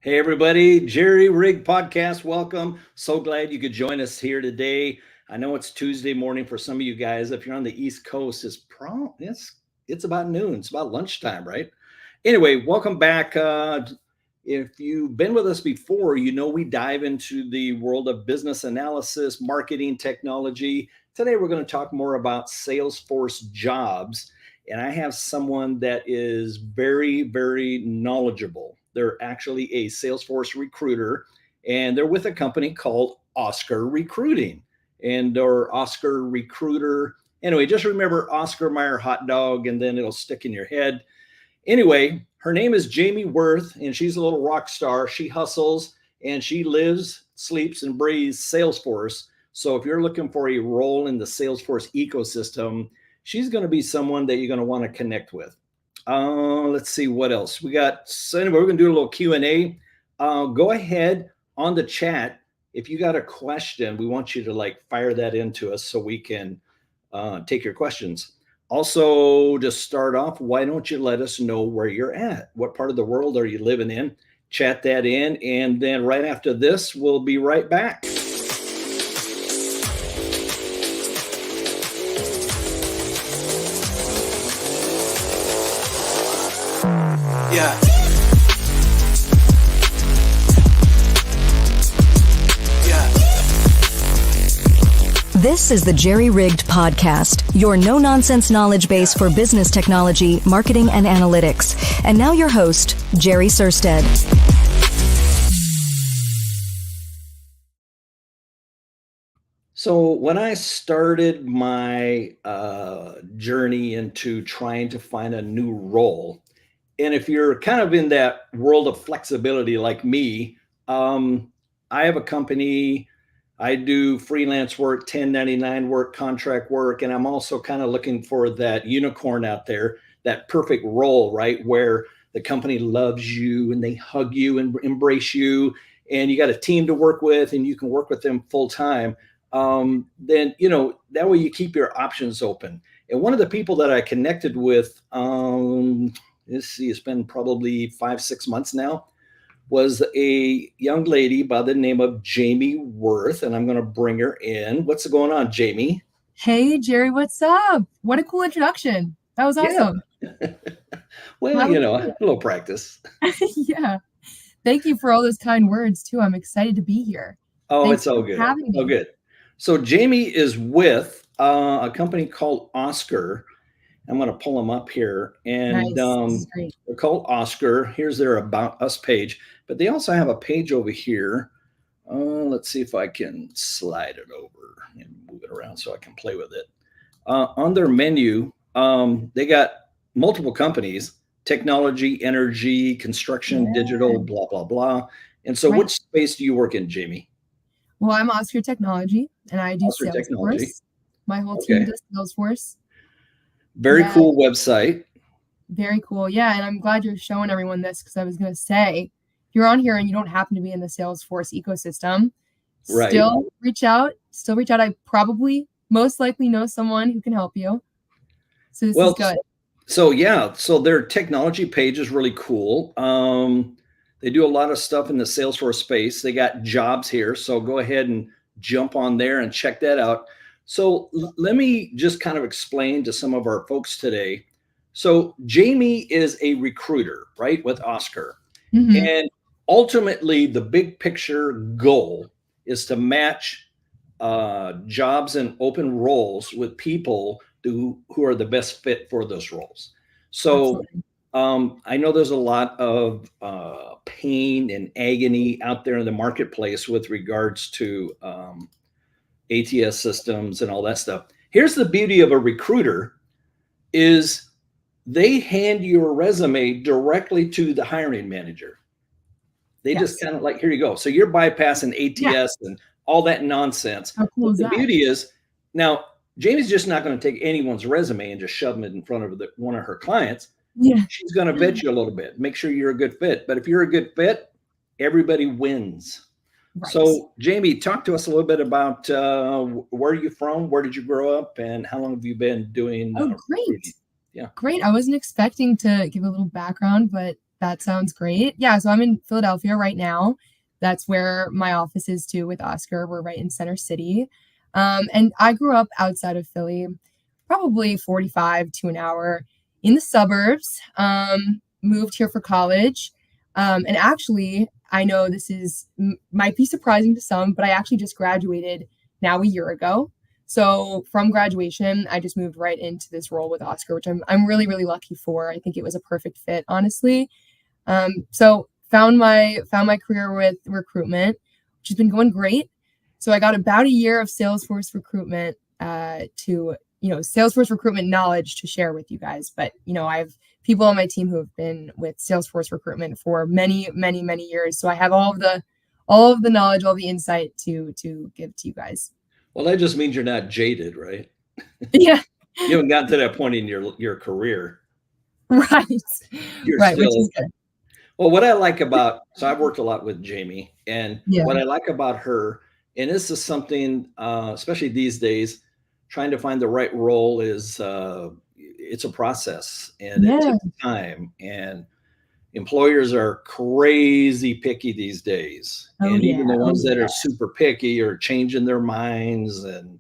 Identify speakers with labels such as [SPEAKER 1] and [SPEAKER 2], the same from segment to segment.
[SPEAKER 1] Hey, everybody, Jerry Rig Podcast. Welcome. So glad you could join us here today. I know it's Tuesday morning for some of you guys. If you're on the East Coast, it's about noon. It's about lunchtime, right? Anyway, welcome back. If you've been with us before, you know we dive into the world of business analysis, marketing, technology. Today, we're going to talk more about Salesforce jobs. And I have someone that is very, very knowledgeable. They're actually a Salesforce recruiter, and they're with a company called Oscar Recruiting or Oscar Recruiter. Anyway, just remember Oscar Mayer hot dog, and then it'll stick in your head. Anyway, her name is Jamie Worth, and she's a little rock star. She hustles and she lives, sleeps, and breathes Salesforce. So if you're looking for a role in the Salesforce ecosystem, she's going to be someone that you're going to want to connect with. Let's see what else we got. So anyway, we're going to do a little Q&A. Go ahead on the chat. If you got a question, we want you to fire that into us so we can take your questions. Also, to start off, why don't you let us know where you're at? What part of the world are you living in? Chat that in. And then right after this, we'll be right back.
[SPEAKER 2] Yeah.
[SPEAKER 3] This is the Jerry Rigged Podcast, your no-nonsense knowledge base for business technology, marketing, and analytics. And now your host, Jerry Suhrstedt.
[SPEAKER 1] So when I started my journey into trying to find a new role, and if you're kind of in that world of flexibility like me, I have a company. I do freelance work, 1099 work, contract work, and I'm also kind of looking for that unicorn out there, that perfect role, right? Where the company loves you and they hug you and embrace you, and you got a team to work with and you can work with them full time. Then, that way you keep your options open. And one of the people that I connected with, let's see, it's been probably 5-6 months now, was a young lady by the name of Jamie Worth, and I'm going to bring her in. What's going on, Jamie?
[SPEAKER 4] Hey, Jerry, what's up? What a cool introduction. That was awesome.
[SPEAKER 1] Yeah. Well, a little practice.
[SPEAKER 4] Yeah. Thank you for all those kind words, too. I'm excited to be here.
[SPEAKER 1] Oh,
[SPEAKER 4] Thanks
[SPEAKER 1] it's all
[SPEAKER 4] for
[SPEAKER 1] good.
[SPEAKER 4] having me.
[SPEAKER 1] Oh, good. So Jamie is with a company called Oscar. I'm going to pull them up here. And
[SPEAKER 4] Nice.
[SPEAKER 1] they're called Oscar. Here's their About Us page. But they also have a page over here. Let's see if I can slide it over and move it around so I can play with it. On their menu, they got multiple companies: technology, energy, construction, digital, blah, blah, blah. And so which space do you work in, Jamie?
[SPEAKER 4] Well, I'm Oscar Technology, and I do
[SPEAKER 1] Oscar
[SPEAKER 4] Salesforce.
[SPEAKER 1] Technology.
[SPEAKER 4] My whole team does Salesforce.
[SPEAKER 1] Very cool website.
[SPEAKER 4] Very cool. Yeah, and I'm glad you're showing everyone this, because I was going to say, if you're on here and you don't happen to be in the Salesforce ecosystem, still reach out. I probably most likely know someone who can help you. So this is good.
[SPEAKER 1] So their technology page is really cool. They do a lot of stuff in the Salesforce space. They got jobs here. So go ahead and jump on there and check that out. So let me just kind of explain to some of our folks today. So Jamie is a recruiter, right, with Oscar. Mm-hmm. And ultimately, the big picture goal is to match jobs and open roles with people who are the best fit for those roles. So I know there's a lot of pain and agony out there in the marketplace with regards to ATS systems and all that stuff. Here's the beauty of a recruiter is they hand your resume directly to the hiring manager. They just kind of here you go. So you're bypassing ATS and all that nonsense.
[SPEAKER 4] How cool is that?
[SPEAKER 1] The beauty is now Jamie's just not going to take anyone's resume and just shove it in front of one of her clients. Yeah. She's going to vet you a little bit, make sure you're a good fit. But if you're a good fit, everybody wins. Right. So, Jamie, talk to us a little bit about where are you from? Where did you grow up? And how long have you been doing?
[SPEAKER 4] Oh, great.
[SPEAKER 1] Yeah.
[SPEAKER 4] Great. I wasn't expecting to give a little background, but That sounds great. Yeah, so I'm in Philadelphia right now. That's where my office is too with Oscar. We're right in Center City. And I grew up outside of Philly, probably 45 to an hour in the suburbs. Moved here for college. And actually, I know this might be surprising to some, but I actually just graduated now a year ago. So from graduation, I just moved right into this role with Oscar, which I'm really, really lucky for. I think it was a perfect fit, honestly. So found my career with recruitment, which has been going great. So I got about a year of Salesforce recruitment Salesforce recruitment knowledge to share with you guys. But I have people on my team who have been with Salesforce recruitment for many, many, many years. So I have all of the knowledge, all the insight to give to you guys.
[SPEAKER 1] Well, that just means you're not jaded, right?
[SPEAKER 4] Yeah.
[SPEAKER 1] You haven't gotten to that point in your career.
[SPEAKER 4] Right.
[SPEAKER 1] You're
[SPEAKER 4] right,
[SPEAKER 1] still,
[SPEAKER 4] which is good.
[SPEAKER 1] Well, what I like so I've worked a lot with Jamie, and what I like about her, and this is something, especially these days, trying to find the right role is, it's a process, and it takes time, and employers are crazy picky these days. And even the ones that are super picky are changing their minds and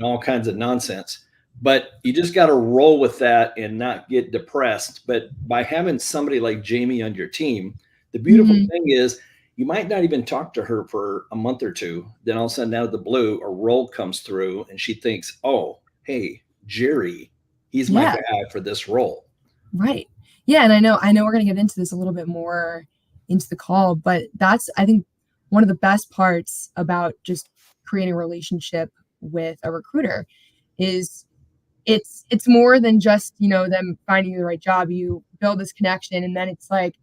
[SPEAKER 1] all kinds of nonsense. But you just got to roll with that and not get depressed. But by having somebody like Jamie on your team, the beautiful thing is you might not even talk to her for a month or two. Then all of a sudden, out of the blue, a role comes through and she thinks, oh, hey, Jerry, he's my guy for this role.
[SPEAKER 4] Right. Yeah. And I know we're going to get into this a little bit more into the call, but that's, I think, one of the best parts about just creating a relationship with a recruiter is it's more than just, them finding you the right job. You build this connection and then it's like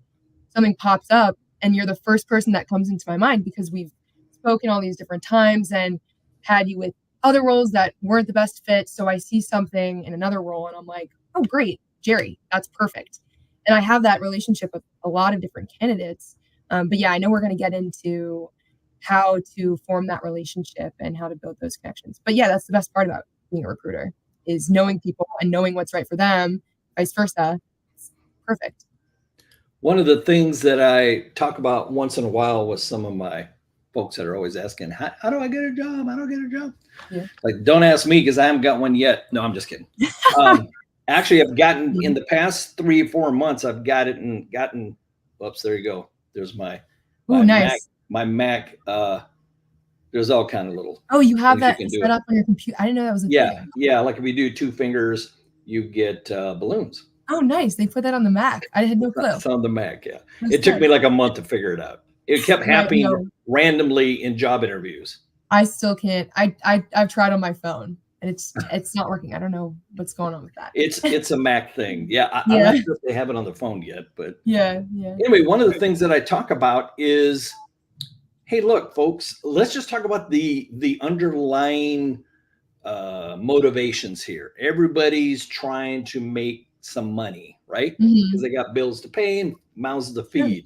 [SPEAKER 4] something pops up and you're the first person that comes into my mind because we've spoken all these different times and had you with other roles that weren't the best fit. So I see something in another role and I'm like, oh, great, Jerry, that's perfect. And I have that relationship with a lot of different candidates. But yeah, I know we're going to get into how to form that relationship and how to build those connections. But yeah, that's the best part about being a recruiter is knowing people and knowing what's right for them, vice versa. It's perfect.
[SPEAKER 1] One of the things that I talk about once in a while with some of my folks that are always asking, how do I get a job? How do I get a job? Yeah. Like, don't ask me because I haven't got one yet. No, I'm just kidding. Actually, I've gotten in the past 3 or 4 months, I've gotten, oops, there you go. There's my
[SPEAKER 4] nice.
[SPEAKER 1] Mac. There's all kind of little.
[SPEAKER 4] Oh, you have that set up on your computer. I didn't know that was a thing.
[SPEAKER 1] Yeah. Like if you do 2 fingers, you get balloons.
[SPEAKER 4] Oh, nice. They put that on the Mac. I had no clue.
[SPEAKER 1] It's on the Mac, yeah. It took me like a month to figure it out. It kept happening randomly in job interviews.
[SPEAKER 4] I still can't. I've tried on my phone and it's not working. I don't know what's going on with that.
[SPEAKER 1] It's a Mac thing. Yeah. I'm not sure if they have it on the phone yet, but
[SPEAKER 4] yeah.
[SPEAKER 1] Anyway, one of the things that I talk about is, hey, look, folks, let's just talk about the underlying motivations here. Everybody's trying to make some money, right? Because they got bills to pay and mouths to feed.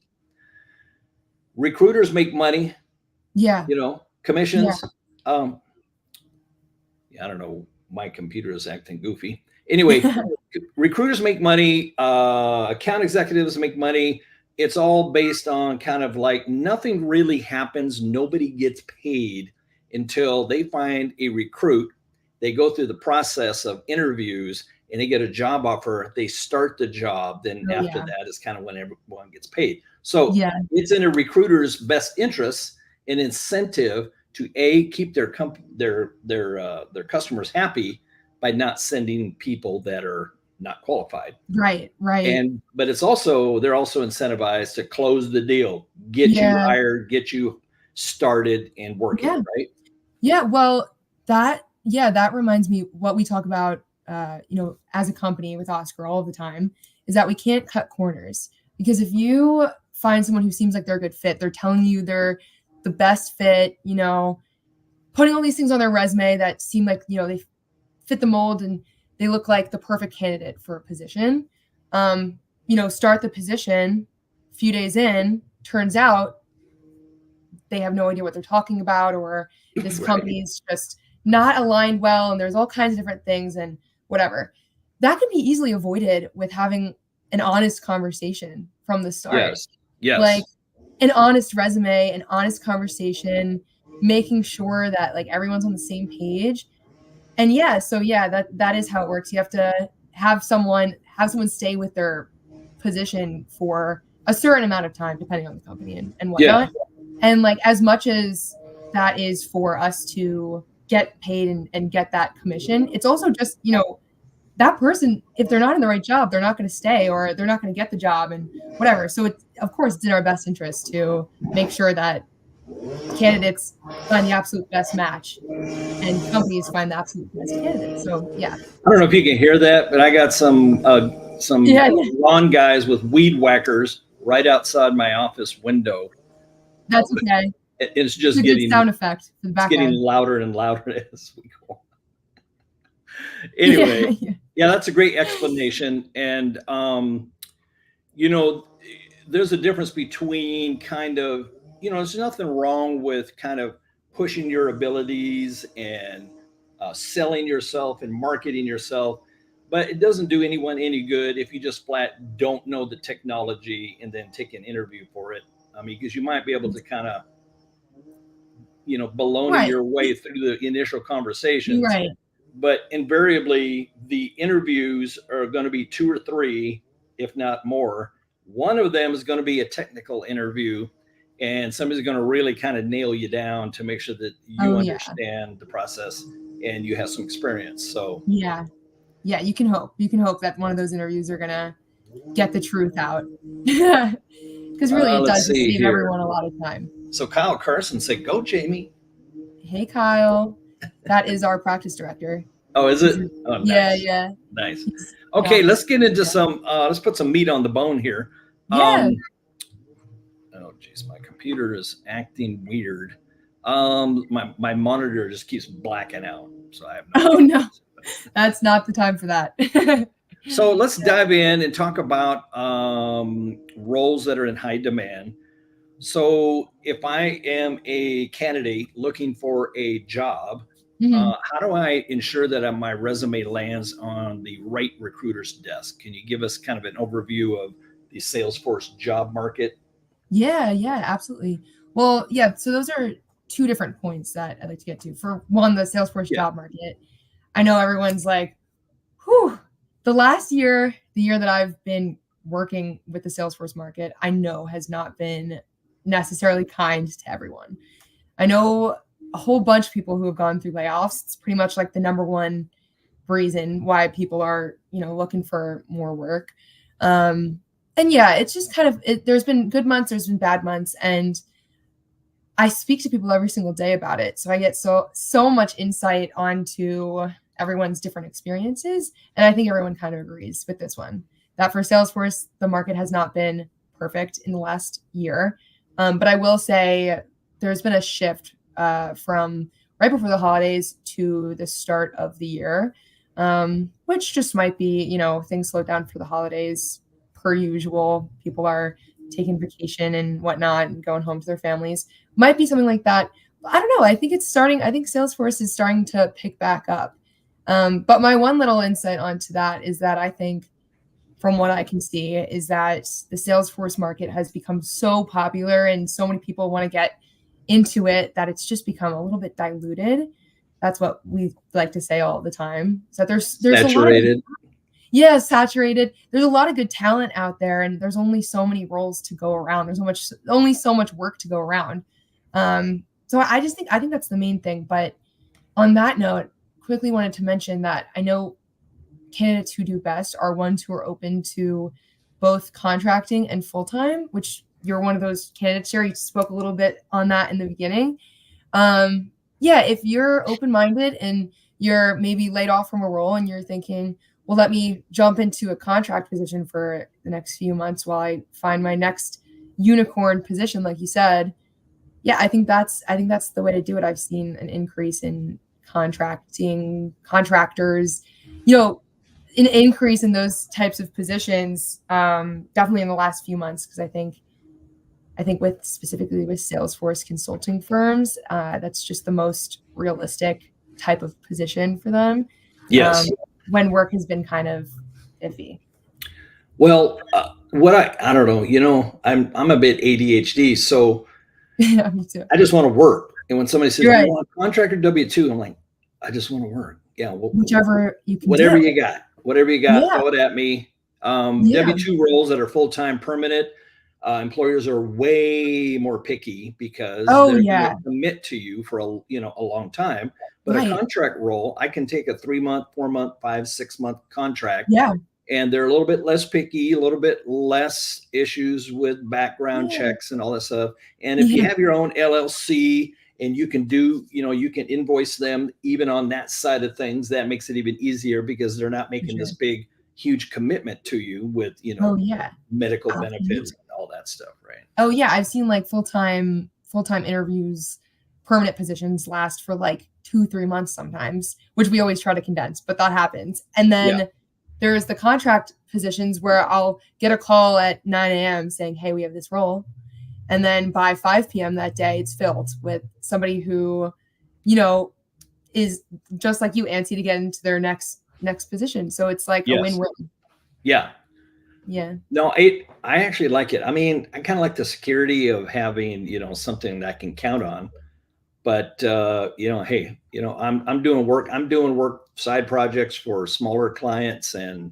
[SPEAKER 1] Recruiters make money. Yeah. Commissions. Yeah. I don't know. My computer is acting goofy. Anyway, recruiters make money. Account executives make money. It's all based on kind of like nothing really happens. Nobody gets paid until they find a recruit. They go through the process of interviews and they get a job offer. They start the job. Then after that is kind of when everyone gets paid. So it's in a recruiter's best interest and incentive to keep their customers happy by not sending people that are not qualified.
[SPEAKER 4] Right.
[SPEAKER 1] But they're also incentivized to close the deal, get you hired, get you started and working, right?
[SPEAKER 4] Yeah. Well, that reminds me what we talk about, as a company with Oscar all the time is that we can't cut corners because if you find someone who seems like they're a good fit, they're telling you they're the best fit, putting all these things on their resume that seem like, they fit the mold and they look like the perfect candidate for a position. Start the position, a few days in, turns out they have no idea what they're talking about, or this company is just not aligned well, and there's all kinds of different things and whatever. That can be easily avoided with having an honest conversation from the start.
[SPEAKER 1] Yes. Yes.
[SPEAKER 4] Like an honest resume, an honest conversation, making sure that like everyone's on the same page. And that is how it works. You have to have someone stay with their position for a certain amount of time, depending on the company and whatnot. And like as much as that is for us to get paid and get that commission, it's also just, that person, if they're not in the right job, they're not going to stay or they're not going to get the job and whatever. So it's, of course, it's in our best interest to make sure that candidates find the absolute best match and companies find the absolute best candidates. So yeah.
[SPEAKER 1] I don't know if you can hear that, but I got some lawn guys with weed whackers right outside my office window.
[SPEAKER 4] That's okay.
[SPEAKER 1] It's just
[SPEAKER 4] a
[SPEAKER 1] getting
[SPEAKER 4] good sound effect for the background.
[SPEAKER 1] It's getting louder and louder as we go. Anyway, yeah, that's a great explanation. And there's a difference between kind of, there's nothing wrong with kind of pushing your abilities and selling yourself and marketing yourself, but it doesn't do anyone any good if you just flat don't know the technology and then take an interview for it. I mean, because you might be able to kind of, baloney your way through the initial conversations.
[SPEAKER 4] Right.
[SPEAKER 1] But invariably, the interviews are going to be 2 or 3, if not more. One of them is going to be a technical interview, and somebody's going to really kind of nail you down to make sure that you understand the process and you have some experience. So
[SPEAKER 4] yeah, you can hope that one of those interviews are going to get the truth out, because really it does save everyone a lot of time.
[SPEAKER 1] So Kyle Carson said, "Go, Jamie."
[SPEAKER 4] Hey, Kyle. That is our practice director.
[SPEAKER 1] Oh, is it? Oh, nice.
[SPEAKER 4] Yeah.
[SPEAKER 1] Nice. Okay, let's get into some, let's put some meat on the bone here.
[SPEAKER 4] Yeah.
[SPEAKER 1] Oh, geez, my computer is acting weird. My monitor just keeps blacking out. So I have
[SPEAKER 4] no. That's not the time for that.
[SPEAKER 1] So let's dive in and talk about roles that are in high demand. So if I am a candidate looking for a job, how do I ensure that my resume lands on the right recruiter's desk? Can you give us kind of an overview of the Salesforce job market?
[SPEAKER 4] Yeah, absolutely. Well, so those are 2 different points that I'd like to get to. For one, the Salesforce job market. I know everyone's like, whew, the year that I've been working with the Salesforce market, I know has not been necessarily kind to everyone. I know a whole bunch of people who have gone through layoffs. It's pretty much like the number one reason why people are, looking for more work. And it's just kind of, there's been good months, there's been bad months, and I speak to people every single day about it. So I get so much insight onto everyone's different experiences. And I think everyone kind of agrees with this one, that for Salesforce, the market has not been perfect in the last year. But I will say there's been a shift from right before the holidays to the start of the year, which just might be, things slowed down for the holidays per usual. People are taking vacation and whatnot and going home to their families. Might be something like that. But I don't know. I think Salesforce is starting to pick back up. But my one little insight onto that is that I think, from what I can see, is that the Salesforce market has become so popular and so many people want to get into it that it's just become a little bit diluted. That's what we like to say all the time. So there's
[SPEAKER 1] saturated.
[SPEAKER 4] Saturated. There's a lot of good talent out there, and there's only so many roles to go around. There's only so much work to go around. So I think that's the main thing. But on that note, quickly wanted to mention that I know candidates who do best are ones who are open to both contracting and full-time, which you're one of those candidates. Jerry spoke a little bit on that in the beginning. If you're open-minded and you're maybe laid off from a role and you're thinking, well, let me jump into a contract position for the next few months while I find my next unicorn position, like you said. Yeah, I think that's the way to do it. I've seen an increase in contractors, an increase in those types of positions, definitely in the last few months, because I think specifically with Salesforce consulting firms, that's just the most realistic type of position for them.
[SPEAKER 1] Yes.
[SPEAKER 4] When work has been kind of iffy.
[SPEAKER 1] Well, I don't know, I'm a bit ADHD, so
[SPEAKER 4] Yeah, me too.
[SPEAKER 1] I just want to work. And when somebody says,
[SPEAKER 4] You're
[SPEAKER 1] "Do you
[SPEAKER 4] right.
[SPEAKER 1] want a contract or W-2?" I'm like, I just want to work. Yeah, well,
[SPEAKER 4] Whichever you can
[SPEAKER 1] whatever
[SPEAKER 4] do.
[SPEAKER 1] you got, whatever you got,
[SPEAKER 4] Yeah.
[SPEAKER 1] throw it at me.
[SPEAKER 4] Yeah.
[SPEAKER 1] W-2 roles that are full-time permanent, employers are way more picky because
[SPEAKER 4] Oh
[SPEAKER 1] they're going to
[SPEAKER 4] yeah.
[SPEAKER 1] commit to you for a long time. But a
[SPEAKER 4] Right.
[SPEAKER 1] contract role, I can take a 3-month, 4-month, 5, 6-month contract,
[SPEAKER 4] Yeah.
[SPEAKER 1] and they're a little bit less picky, a little bit less issues with background
[SPEAKER 4] Yeah.
[SPEAKER 1] checks and all that stuff. And if you
[SPEAKER 4] Yeah.
[SPEAKER 1] have your own LLC and you can you can invoice them even on that side of things, that makes it even easier because they're not
[SPEAKER 4] For
[SPEAKER 1] making
[SPEAKER 4] sure.
[SPEAKER 1] this big, huge commitment to you with,
[SPEAKER 4] Oh yeah.
[SPEAKER 1] medical benefits
[SPEAKER 4] Absolutely.
[SPEAKER 1] and all that stuff, right?
[SPEAKER 4] Oh yeah. I've seen like full-time interviews, permanent positions last for like 2-3 months sometimes, which we always try to condense, but that happens. And
[SPEAKER 1] Yeah.
[SPEAKER 4] then there's the contract positions where I'll get a call at 9 a.m. saying, hey, we have this role. And then by 5 p.m. that day, it's filled with somebody who, is just like you, antsy to get into their next position. So it's like a
[SPEAKER 1] Yes.
[SPEAKER 4] win-win.
[SPEAKER 1] Yeah.
[SPEAKER 4] Yeah.
[SPEAKER 1] No, I actually like it. I mean, I kind of like the security of having, something that I can count on. But hey, I'm doing work. I'm doing work side projects for smaller clients, and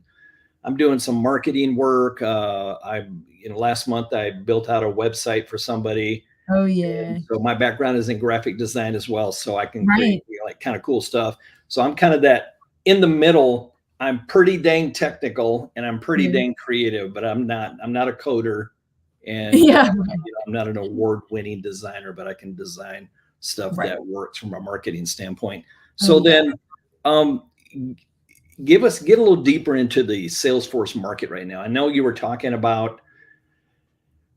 [SPEAKER 1] I'm doing some marketing work. Last month I built out a website for somebody.
[SPEAKER 4] Oh
[SPEAKER 1] And
[SPEAKER 4] yeah.
[SPEAKER 1] so my background is in graphic design as well, so I can create
[SPEAKER 4] Right.
[SPEAKER 1] like kind of cool stuff. So I'm kind of that in the middle. I'm pretty dang technical and I'm pretty
[SPEAKER 4] Yeah.
[SPEAKER 1] dang creative, but I'm not a coder, and
[SPEAKER 4] Yeah.
[SPEAKER 1] I'm not an award-winning designer, but I can design stuff
[SPEAKER 4] Right.
[SPEAKER 1] that works from a marketing standpoint.
[SPEAKER 4] Oh
[SPEAKER 1] So
[SPEAKER 4] yeah.
[SPEAKER 1] then, um, get a little deeper into the Salesforce market right now. I know you were talking about.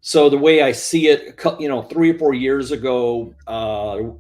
[SPEAKER 1] So the way I see it, 3 or 4 years ago,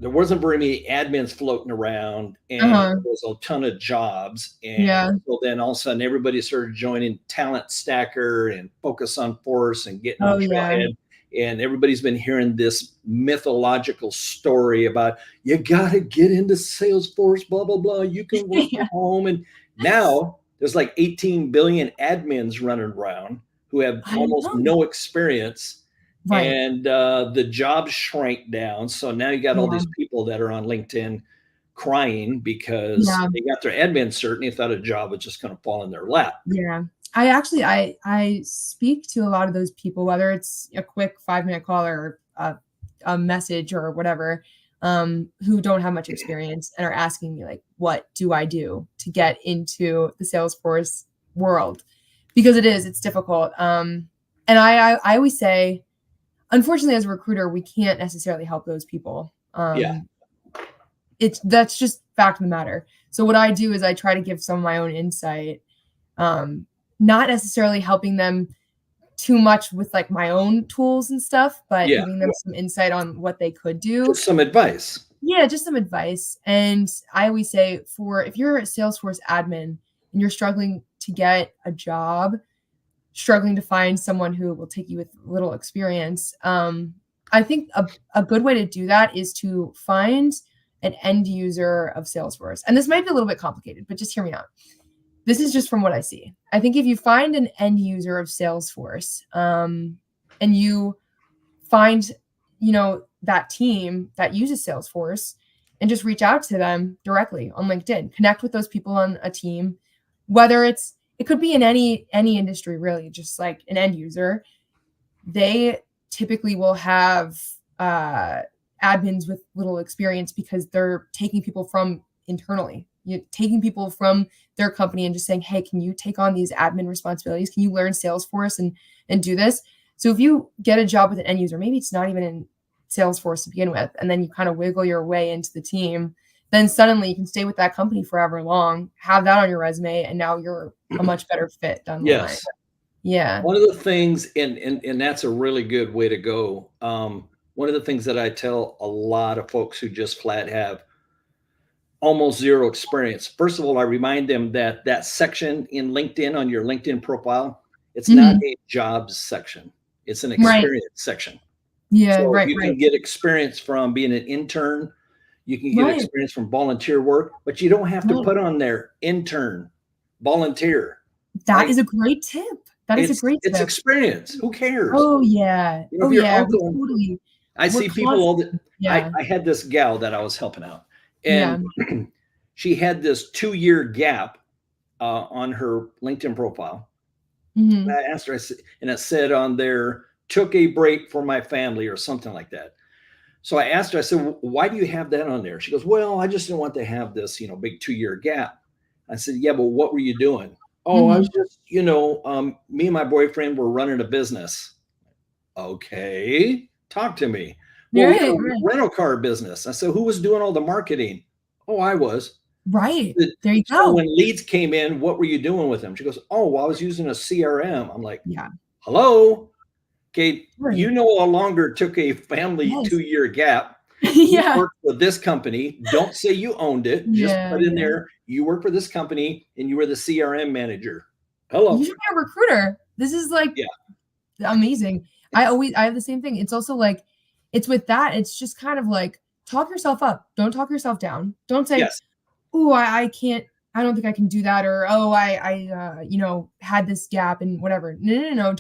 [SPEAKER 1] there wasn't very many admins floating around, and
[SPEAKER 4] Uh-huh.
[SPEAKER 1] there was a ton of jobs. And
[SPEAKER 4] Yeah.
[SPEAKER 1] so then all of a sudden, everybody started joining Talent Stacker and Focus on Force and getting
[SPEAKER 4] Oh
[SPEAKER 1] on
[SPEAKER 4] yeah.
[SPEAKER 1] Trailhead. And everybody's been hearing this mythological story about you got to get into Salesforce, blah blah blah. You can work from
[SPEAKER 4] Yeah.
[SPEAKER 1] home, and now there's like 18 billion admins running around who have
[SPEAKER 4] I
[SPEAKER 1] almost
[SPEAKER 4] know.
[SPEAKER 1] no experience,
[SPEAKER 4] Right.
[SPEAKER 1] and the jobs shrank down. So now you got all
[SPEAKER 4] Yeah.
[SPEAKER 1] these people that are on LinkedIn crying because
[SPEAKER 4] Yeah.
[SPEAKER 1] they got their admin cert and they thought a job was just going to fall in their lap.
[SPEAKER 4] Yeah. I speak to a lot of those people, whether it's a quick 5-minute call or a message or whatever, who don't have much experience and are asking me like, what do I do to get into the Salesforce world? Because it's difficult. And I always say, unfortunately, as a recruiter, we can't necessarily help those people.
[SPEAKER 1] Yeah.
[SPEAKER 4] That's just fact of the matter. So what I do is I try to give some of my own insight, not necessarily helping them too much with like my own tools and stuff, but
[SPEAKER 1] Yeah.
[SPEAKER 4] giving them some insight on what they could do.
[SPEAKER 1] Just some advice.
[SPEAKER 4] Yeah, just some advice. And I always say, if you're a Salesforce admin and you're struggling to get a job, struggling to find someone who will take you with little experience, I think a good way to do that is to find an end user of Salesforce. And this might be a little bit complicated, but just hear me out. This is just from what I see. I think if you find an end user of Salesforce, and you find, that team that uses Salesforce, and just reach out to them directly on LinkedIn, connect with those people on a team, whether it could be in any industry, really, just like an end user. They typically will have admins with little experience because they're taking people from internally. You're taking people from their company and just saying, hey, can you take on these admin responsibilities? Can you learn Salesforce and do this? So if you get a job with an end user, maybe it's not even in Salesforce to begin with, and then you kind of wiggle your way into the team, then suddenly you can stay with that company forever long, have that on your resume, and now you're a much better fit down the line.
[SPEAKER 1] Yes.
[SPEAKER 4] Yeah.
[SPEAKER 1] One of the things, and that's a really good way to go. One of the things that I tell a lot of folks who just flat have almost zero experience. First of all, I remind them that section in LinkedIn on your LinkedIn profile, it's not a jobs section. It's an experience section.
[SPEAKER 4] Yeah,
[SPEAKER 1] So
[SPEAKER 4] right,
[SPEAKER 1] you can get experience from being an intern. You can get experience from volunteer work, but you don't have to put on there intern, volunteer.
[SPEAKER 4] That is a great tip. That is a great
[SPEAKER 1] It's
[SPEAKER 4] tip.
[SPEAKER 1] experience. Who cares?
[SPEAKER 4] Oh yeah.
[SPEAKER 1] You know,
[SPEAKER 4] Oh
[SPEAKER 1] if your
[SPEAKER 4] yeah.
[SPEAKER 1] uncle,
[SPEAKER 4] Totally.
[SPEAKER 1] I
[SPEAKER 4] We're
[SPEAKER 1] see people all the,
[SPEAKER 4] yeah.
[SPEAKER 1] I had this gal that I was helping out,
[SPEAKER 4] Yeah.
[SPEAKER 1] and she had this 2-year gap on her LinkedIn profile.
[SPEAKER 4] Mm-hmm.
[SPEAKER 1] I asked her, and it said on there, took a break for my family or something like that. So I asked her, I said, why do you have that on there? She goes, well, I just didn't want to have this, big 2-year gap. I said, yeah, but what were you doing? Oh, I was just, me and my boyfriend were running a business. Okay, talk to me. Well, we had a
[SPEAKER 4] Right.
[SPEAKER 1] rental car business. I said, who was doing all the marketing? Oh, I was.
[SPEAKER 4] Right. There you
[SPEAKER 1] So
[SPEAKER 4] go.
[SPEAKER 1] when leads came in, what were you doing with them? She goes, oh, well, I was using a CRM. I'm like,
[SPEAKER 4] Yeah.
[SPEAKER 1] hello. Okay,
[SPEAKER 4] Right.
[SPEAKER 1] you no longer took a family
[SPEAKER 4] Yes.
[SPEAKER 1] 2-year gap.
[SPEAKER 4] Yeah.
[SPEAKER 1] You worked for this company. Don't say you owned it. Just
[SPEAKER 4] Yeah,
[SPEAKER 1] put in
[SPEAKER 4] yeah.
[SPEAKER 1] there, you work for this company and you were the CRM manager. Hello.
[SPEAKER 4] You should be a recruiter. This is like amazing. I have the same thing. It's also like, it's with that, it's just kind of like, talk yourself up. Don't talk yourself down. Don't say,
[SPEAKER 1] Yes.
[SPEAKER 4] oh, I can't, I don't think I can do that. Or, oh, I had this gap and whatever. No.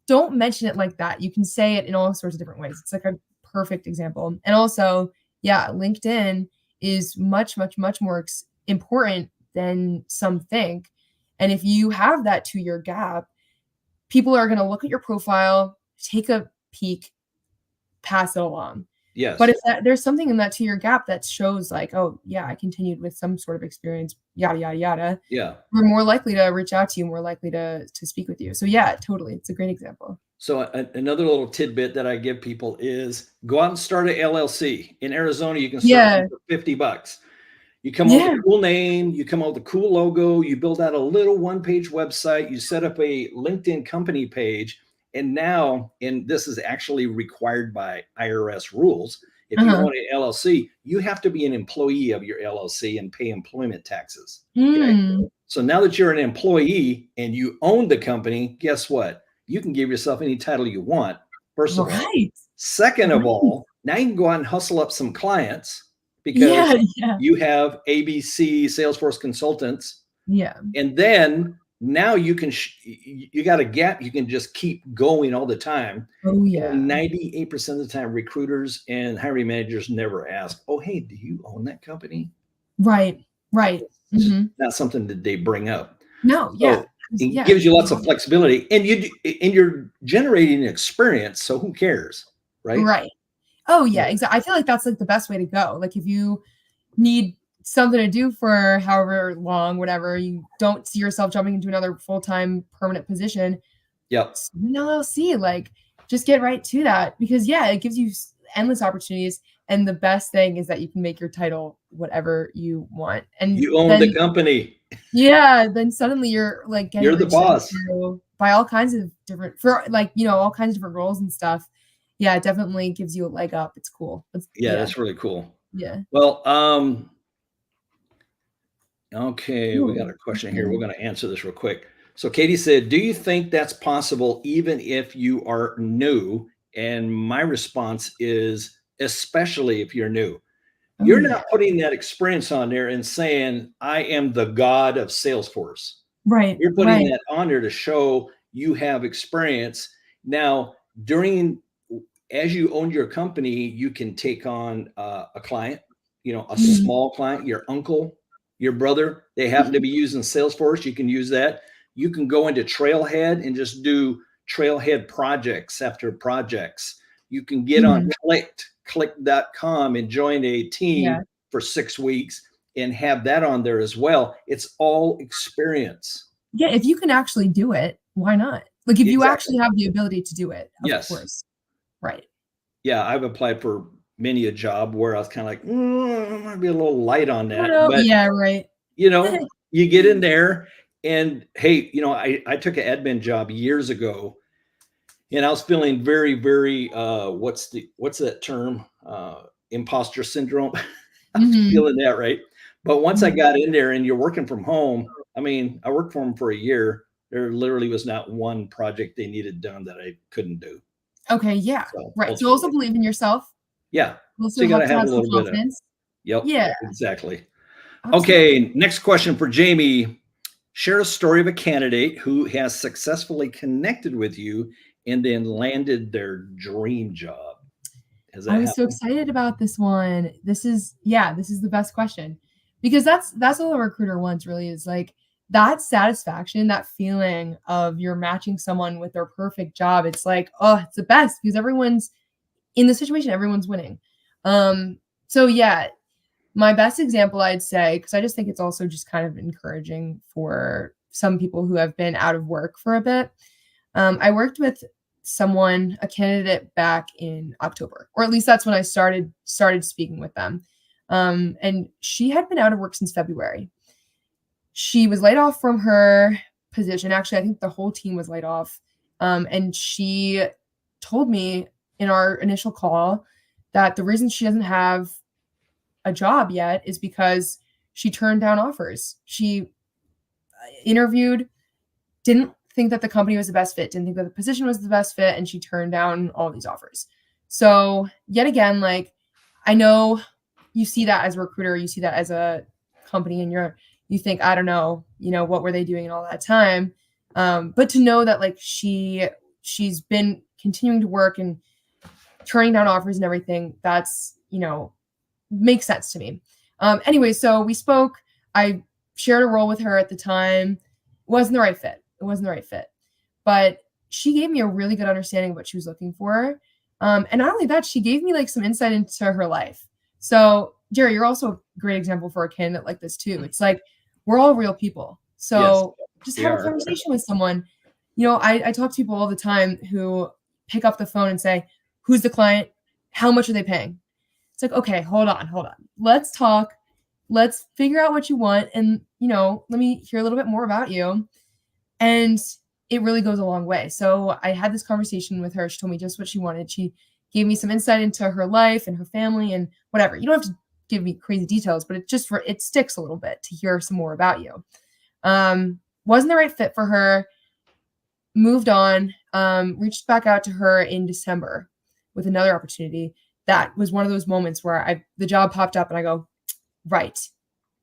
[SPEAKER 4] Don't mention it like that. You can say it in all sorts of different ways. It's like a perfect example. And also, yeah, LinkedIn is much, much, much more important than some think. And if you have that 2-year gap, people are going to look at your profile, take a peek, pass it along.
[SPEAKER 1] Yes.
[SPEAKER 4] But if there's something in that 2-year gap that shows like, oh yeah, I continued with some sort of experience, yada, yada, yada.
[SPEAKER 1] Yeah.
[SPEAKER 4] We're more likely to reach out to you, more likely to speak with you. So yeah, totally. It's a great example.
[SPEAKER 1] So another little tidbit that I give people is go out and start an LLC. In Arizona, you can start for $50. You come up with a cool name, you come up with a cool logo, you build out a little one-page website, you set up a LinkedIn company page, and now, and this is actually required by IRS rules, if you own an LLC, you have to be an employee of your LLC and pay employment taxes. Okay? So now that you're an employee and you own the company, guess what? You can give yourself any title you want, first of all. Second of all, now you can go out and hustle up some clients because you have ABC Salesforce consultants. Yeah. And then now you can, you got a gap. You can just keep going all the time. Oh yeah. And 98% of the time, recruiters and hiring managers never ask, oh, hey, do you own that company?
[SPEAKER 4] Right.
[SPEAKER 1] Not something that they bring up.
[SPEAKER 4] No.
[SPEAKER 1] So it gives you lots of flexibility and you're generating experience. So who cares? Right.
[SPEAKER 4] Right. Oh yeah, exactly. I feel like that's like the best way to go. Like if you need something to do for however long, whatever, you don't see yourself jumping into another full-time permanent position.
[SPEAKER 1] Yep.
[SPEAKER 4] LLC, like just get right to that because it gives you endless opportunities. And the best thing is that you can make your title whatever you want. And
[SPEAKER 1] you own the company.
[SPEAKER 4] Yeah. Then suddenly you're like
[SPEAKER 1] you're the boss
[SPEAKER 4] by all kinds of different all kinds of different roles and stuff. Yeah, it definitely gives you a leg up. It's cool.
[SPEAKER 1] That's really cool.
[SPEAKER 4] Yeah.
[SPEAKER 1] Well, okay, we got a question here. We're going to answer this real quick. So Katie said, do you think that's possible even if you are new? And my response is, especially if you're new. You're not putting that experience on there and saying, I am the god of Salesforce.
[SPEAKER 4] Right.
[SPEAKER 1] You're putting that on there to show you have experience. Now, as you own your company, you can take on a client, a small client, your uncle, your brother. They happen to be using Salesforce. You can use that. You can go into Trailhead and just do Trailhead projects after projects. You can get on click.com and join a team for 6 weeks and have that on there as well. It's all experience.
[SPEAKER 4] Yeah, if you can actually do it, why not? Like if you actually have the ability to do it, of course. Right.
[SPEAKER 1] Yeah, I've applied for many a job where I was kind of like, I'm gonna be a little light on that.
[SPEAKER 4] But, right.
[SPEAKER 1] You get in there and hey, I took an admin job years ago and I was feeling very, very, what's that term? Imposter syndrome. I was feeling that, right? But once I got in there and you're working from home, I mean, I worked for them for a year. There literally was not one project they needed done that I couldn't do.
[SPEAKER 4] Okay. Yeah. So, right. So also believe in yourself.
[SPEAKER 1] Yeah. So you got to have a little bit of,
[SPEAKER 4] Yeah,
[SPEAKER 1] exactly. Absolutely. Okay. Next question for Jamie. Share a story of a candidate who has successfully connected with you and then landed their dream job. Has that
[SPEAKER 4] I was so
[SPEAKER 1] happened?
[SPEAKER 4] excited about this one. This is the best question, because that's all a recruiter wants, really, is like that satisfaction, that feeling of you're matching someone with their perfect job. It's like, oh, it's the best because everyone's in the situation, everyone's winning. So yeah, my best example, I'd say, because I just think it's also just kind of encouraging for some people who have been out of work for a bit. I worked with a candidate back in October, or at least that's when I started speaking with them. And she had been out of work since February. She was laid off from her position. Actually, I think the whole team was laid off. And she told me in our initial call that the reason she doesn't have a job yet is because she turned down offers. She interviewed, didn't think that the company was the best fit, didn't think that the position was the best fit, and she turned down all these offers. So yet again, like, I know you see that as a recruiter, you see that as a company, and you think, I don't know, what were they doing in all that time? But to know that like she's been continuing to work and turning down offers and everything, that's, makes sense to me. Anyway, so we spoke. I shared a role with her at the time. It wasn't the right fit. But she gave me a really good understanding of what she was looking for. And not only that, she gave me like some insight into her life. So Jerry, you're also a great example for a candidate like this too. It's like, we're all real people. So just have a conversation with someone. I talk to people all the time who pick up the phone and say, who's the client? How much are they paying? It's like, okay, hold on. Let's talk. Let's figure out what you want. And, let me hear a little bit more about you. And it really goes a long way. So I had this conversation with her. She told me just what she wanted. She gave me some insight into her life and her family and whatever. You don't have to give me crazy details, but it sticks a little bit to hear some more about you. Wasn't the right fit for her. Moved on. Reached back out to her in December with another opportunity. That was one of those moments where the job popped up and I go, right,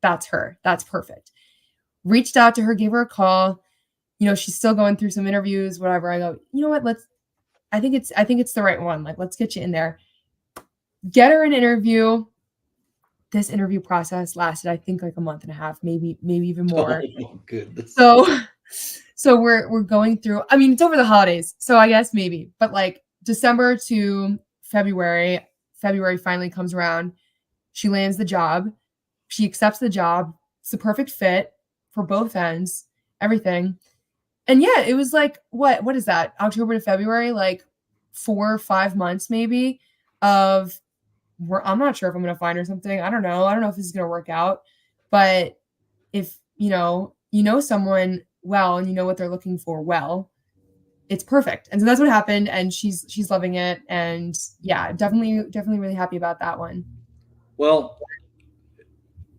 [SPEAKER 4] that's her. That's perfect. Reached out to her, gave her a call. She's still going through some interviews, whatever. I go, you know what? I think it's the right one. Like, let's get you in there. Get her an interview. This interview process lasted, I think, like a month and a half, maybe even more.
[SPEAKER 1] Oh my goodness.
[SPEAKER 4] So we're going through, I mean, it's over the holidays, so I guess maybe, but like December to February finally comes around. She lands the job. She accepts the job. It's the perfect fit for both ends, everything. And yeah, it was like, what is that? October to February, like 4 or 5 months maybe of I'm not sure if I'm going to find her something. I don't know. I don't know if this is going to work out, but if, someone well, and you know what they're looking for well, it's perfect. And so that's what happened. And she's loving it. And yeah, definitely really happy about that one.
[SPEAKER 1] Well,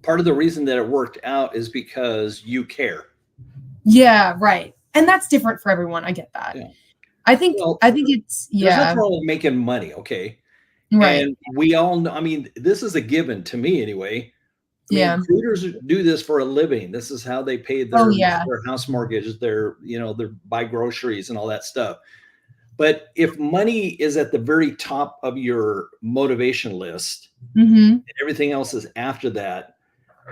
[SPEAKER 1] part of the reason that it worked out is because you care.
[SPEAKER 4] Yeah, right. And that's different for everyone. I get that. Yeah. I think it's,
[SPEAKER 1] There's nothing wrong with making money. Okay.
[SPEAKER 4] Right.
[SPEAKER 1] And we all know, I mean, this is a given to me anyway. Recruiters do this for a living. This is how they pay their house mortgage, their buy groceries and all that stuff. But if money is at the very top of your motivation list and everything else is after that,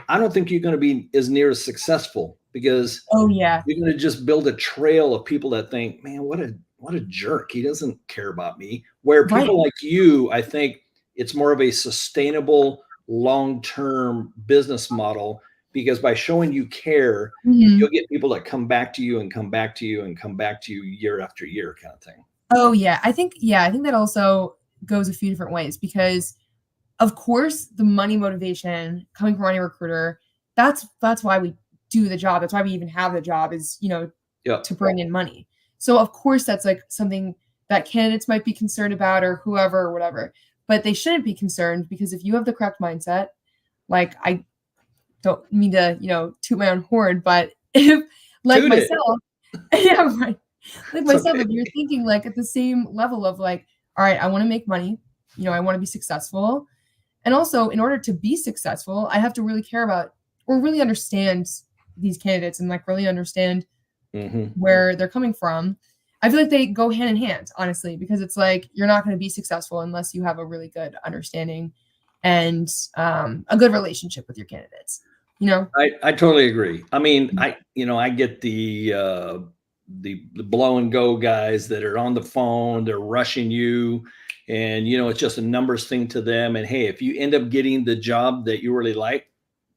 [SPEAKER 1] I don't think you're going to be as near as successful, because you're going to just build a trail of people that think, man, what a jerk. He doesn't care about me. Where people like you, I think it's more of a sustainable, long-term business model, because by showing you care, you'll get people that come back to you and come back to you and come back to you year after year, kind of thing.
[SPEAKER 4] Oh yeah. I think that also goes a few different ways, because of course the money motivation coming from any recruiter, that's why we do the job. That's why we even have the job, is, to bring in money. So of course that's like something that candidates might be concerned about, or whoever or whatever, but they shouldn't be concerned, because if you have the correct mindset, like, I don't mean to, toot my own horn, but if like
[SPEAKER 1] Toot
[SPEAKER 4] myself, right. Like myself, if you're thinking like at the same level of like, all right, I want to make money, I want to be successful. And also, in order to be successful, I have to really care about or really understand these candidates and like really understand
[SPEAKER 1] Mm-hmm.
[SPEAKER 4] where they're coming from. I feel like they go hand in hand, honestly, because it's like you're not going to be successful unless you have a really good understanding and a good relationship with your candidates. You know,
[SPEAKER 1] I totally agree. I mean, I get the blow and go guys that are on the phone, they're rushing you, and it's just a numbers thing to them. And hey, if you end up getting the job that you really like,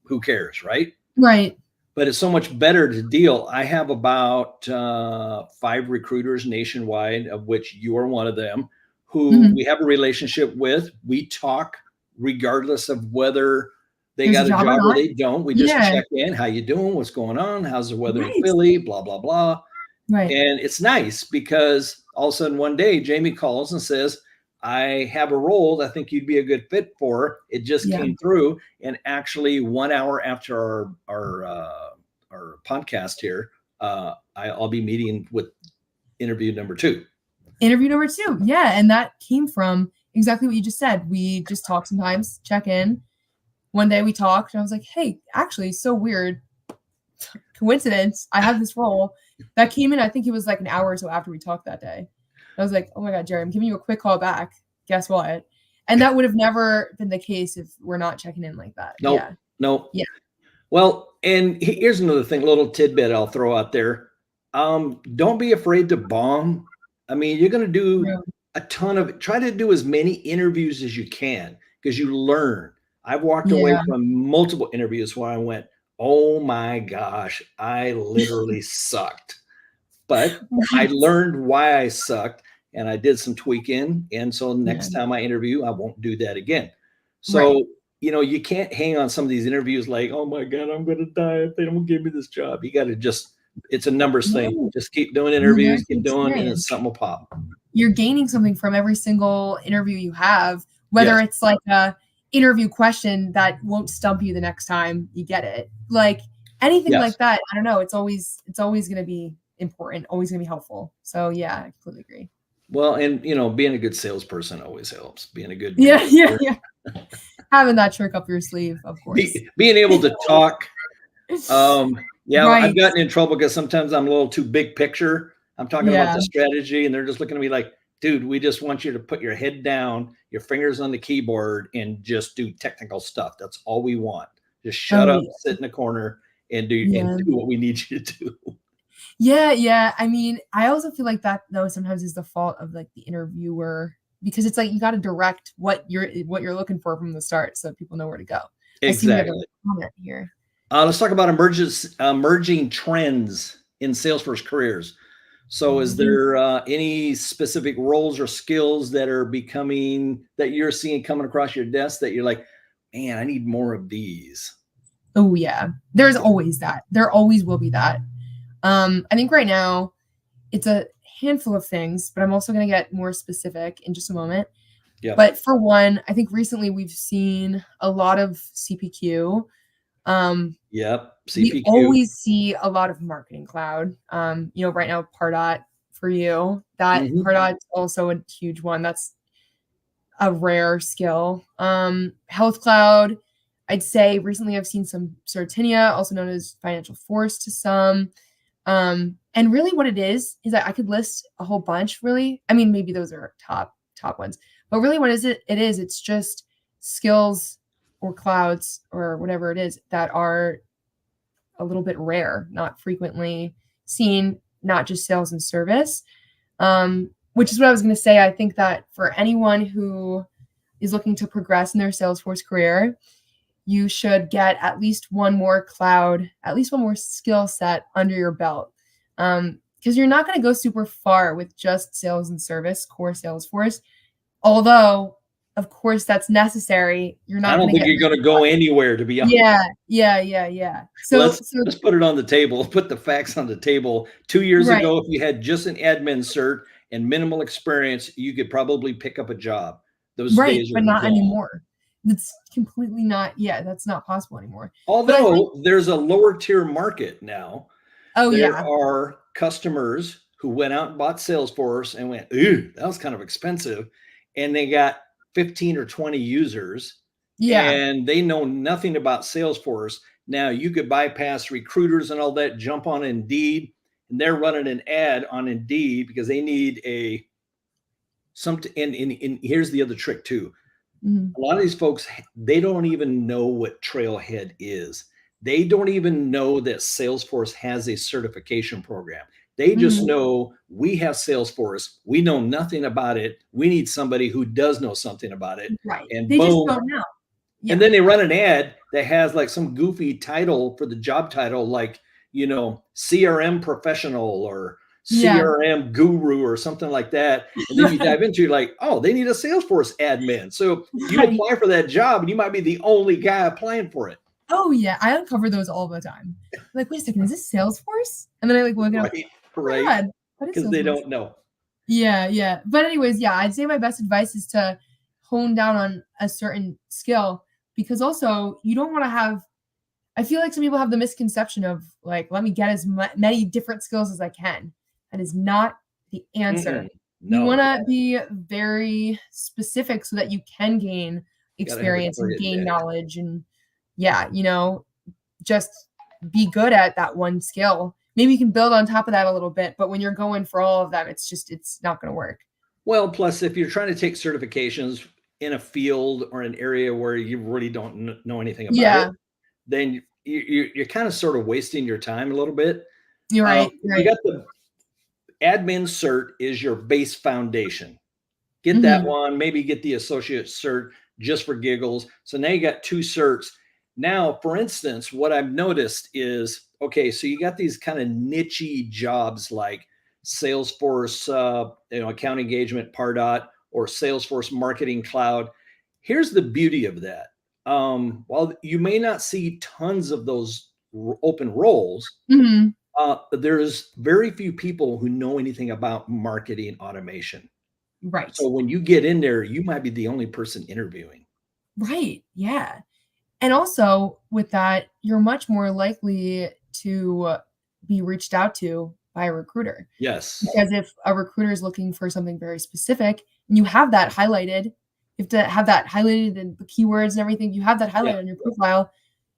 [SPEAKER 1] who cares, right?
[SPEAKER 4] right?
[SPEAKER 1] But it's so much better to deal. I have about 5 recruiters nationwide, of which you are one of them, who we have a relationship with. We talk regardless of whether they
[SPEAKER 4] There's
[SPEAKER 1] got a
[SPEAKER 4] a job or
[SPEAKER 1] job or
[SPEAKER 4] not.
[SPEAKER 1] they don't. We just
[SPEAKER 4] Yeah,
[SPEAKER 1] check in. How you doing? What's going on? How's the weather in
[SPEAKER 4] right,
[SPEAKER 1] Philly? Blah, blah, blah.
[SPEAKER 4] right.
[SPEAKER 1] And it's nice because all of a sudden one day Jamie calls and says, I have a role that I think you'd be a good fit for. It just
[SPEAKER 4] Yeah,
[SPEAKER 1] came through. And actually 1 hour after our podcast here, I'll be meeting with interview number 2.
[SPEAKER 4] interview number 2. Yeah, and that came from exactly what you just said. We just talk sometimes, check in. One day we talked, and I was like, "Hey, actually, so weird coincidence. I have this role that came in. I think it was like an hour or so after we talked that day. I was like, "Oh my god, Jerry, I'm giving you a quick call back. Guess what?" And that would have never been the case if we're not checking in like that.
[SPEAKER 1] Nope.
[SPEAKER 4] Yeah,
[SPEAKER 1] Nope.
[SPEAKER 4] yeah,
[SPEAKER 1] Well, and here's another thing, a little tidbit I'll throw out there. Don't be afraid to bomb. I mean, you're going to do a ton of, try to do as many interviews as you can because you learn. I've walked away
[SPEAKER 4] yeah.
[SPEAKER 1] from multiple interviews where I went, oh my gosh, I literally sucked. But I
[SPEAKER 4] Right.
[SPEAKER 1] learned why I sucked and I did some tweaking. And so next
[SPEAKER 4] Yeah.
[SPEAKER 1] time I interview, I won't do that again. So,
[SPEAKER 4] Right.
[SPEAKER 1] you can't hang on some of these interviews like, oh my God, I'm going to die if they don't give me this job. You got to just, it's a numbers thing.
[SPEAKER 4] No,
[SPEAKER 1] Just keep doing
[SPEAKER 4] you're there
[SPEAKER 1] interviews,
[SPEAKER 4] to
[SPEAKER 1] keep doing, and then
[SPEAKER 4] experience.
[SPEAKER 1] something will pop.
[SPEAKER 4] You're gaining something from every single interview you have, whether
[SPEAKER 1] Yes.
[SPEAKER 4] it's like a interview question that won't stump you the next time you get it. Like anything
[SPEAKER 1] Yes.
[SPEAKER 4] like that, I don't know. It's always going to be important, always going to be helpful. So yeah, I completely agree.
[SPEAKER 1] Well, and being a good salesperson always helps. Being a good
[SPEAKER 4] Yeah, yeah, yeah. Having that trick up your sleeve, of course.
[SPEAKER 1] being able to talk. Yeah, I've
[SPEAKER 4] Right.
[SPEAKER 1] gotten in trouble because sometimes I'm a little too big picture. I'm talking about
[SPEAKER 4] Yeah.
[SPEAKER 1] the strategy, and they're just looking at me like, dude, we just want you to put your head down, your fingers on the keyboard, and just do technical stuff. That's all we want. Just shut
[SPEAKER 4] Oh,
[SPEAKER 1] up,
[SPEAKER 4] yeah.
[SPEAKER 1] sit in the corner, and do
[SPEAKER 4] Yeah.
[SPEAKER 1] what we need you to do.
[SPEAKER 4] Yeah, yeah. I mean, I also feel like that though sometimes is the fault of like the interviewer because it's like you got to direct what you're looking for from the start so people know where to go. I see we have
[SPEAKER 1] Exactly.
[SPEAKER 4] a comment here.
[SPEAKER 1] Let's talk about emerging trends in Salesforce careers. So is there any specific roles or skills that are becoming, that you're seeing coming across your desk that you're like, man, I need more of these?
[SPEAKER 4] Oh yeah. There's always that. There always will be that. I think right now it's a handful of things, but I'm also going to get more specific in just a moment.
[SPEAKER 1] Yeah.
[SPEAKER 4] But for one, I think recently we've seen a lot of CPQ.
[SPEAKER 1] Yep.
[SPEAKER 4] We
[SPEAKER 1] CPQ.
[SPEAKER 4] always see a lot of marketing cloud. Right now Pardot for you. That Pardot's also a huge one. That's a rare skill. Health cloud, I'd say recently I've seen some Certinia, also known as Financial Force to some. And really what it is that I could list a whole bunch really. I mean, maybe those are top ones, but really what is it? It's just skills or clouds or whatever it is that are a little bit rare, not frequently seen, not just sales and service. Which is what I was going to say. I think that for anyone who is looking to progress in their Salesforce career, you should get at least one more cloud, at least one more skill set under your belt. Because you're not going to go super far with just sales and service, core Salesforce. Although, of course, that's necessary. You're not.
[SPEAKER 1] I don't think you're going to go anywhere, to be honest.
[SPEAKER 4] Yeah. So
[SPEAKER 1] let's put it on the table. Put the facts on the table. 2 years ago, if you had just an admin cert and minimal experience, you could probably pick up a job. Those days are
[SPEAKER 4] but not
[SPEAKER 1] gone.
[SPEAKER 4] anymore. That's completely not. Yeah, that's not possible anymore.
[SPEAKER 1] Although there's a lower tier market now.
[SPEAKER 4] Oh,
[SPEAKER 1] there
[SPEAKER 4] yeah.
[SPEAKER 1] are customers who went out and bought Salesforce and went, ooh, that was kind of expensive. And they got 15 or 20 users.
[SPEAKER 4] Yeah.
[SPEAKER 1] And they know nothing about Salesforce. Now you could bypass recruiters and all that, jump on Indeed, and they're running an ad on Indeed because they need and here's the other trick too. A lot of these folks, they don't even know what Trailhead is. They don't even know that Salesforce has a certification program. They just know we have Salesforce. We know nothing about it. We need somebody who does know something about it.
[SPEAKER 4] Right.
[SPEAKER 1] And
[SPEAKER 4] They
[SPEAKER 1] boom.
[SPEAKER 4] just don't know. Yeah.
[SPEAKER 1] And then they run an ad that has like some goofy title for the job title, like, CRM professional or CRM guru or something like that. And then you dive into like, oh, they need a Salesforce admin. So you apply for that job and you might be the only guy applying for it.
[SPEAKER 4] Oh yeah, I uncover those all the time. Like, wait a second, is this Salesforce? And then I like look at
[SPEAKER 1] Right. Because they don't know.
[SPEAKER 4] Yeah. But anyways, yeah, I'd say my best advice is to hone down on a certain skill, because also you don't want to have, I feel like some people have the misconception of like, let me get as many different skills as I can. That is not the answer.
[SPEAKER 1] No.
[SPEAKER 4] You want to be very specific so that you can gain experience and gain knowledge and just be good at that one skill. Maybe you can build on top of that a little bit, but when you're going for all of them, it's not going to work.
[SPEAKER 1] Well, plus if you're trying to take certifications in a field or an area where you really don't know anything about it, then you're kind of sort of wasting your time a little bit.
[SPEAKER 4] You're right.
[SPEAKER 1] You got the admin cert is your base foundation. Get that one, maybe get the associate cert just for giggles. So now you got 2 certs. Now, for instance, what I've noticed is, okay, so you got these kind of niche-y jobs like Salesforce, account engagement, Pardot, or Salesforce Marketing Cloud. Here's the beauty of that. While you may not see tons of those open roles, there's very few people who know anything about marketing automation.
[SPEAKER 4] Right.
[SPEAKER 1] So when you get in there, you might be the only person interviewing.
[SPEAKER 4] Right. Yeah. And also with that, you're much more likely to be reached out to by a recruiter.
[SPEAKER 1] Yes.
[SPEAKER 4] Because if a recruiter is looking for something very specific and you have that highlighted, you have to have that highlighted and the keywords and everything, you have that highlighted on your profile,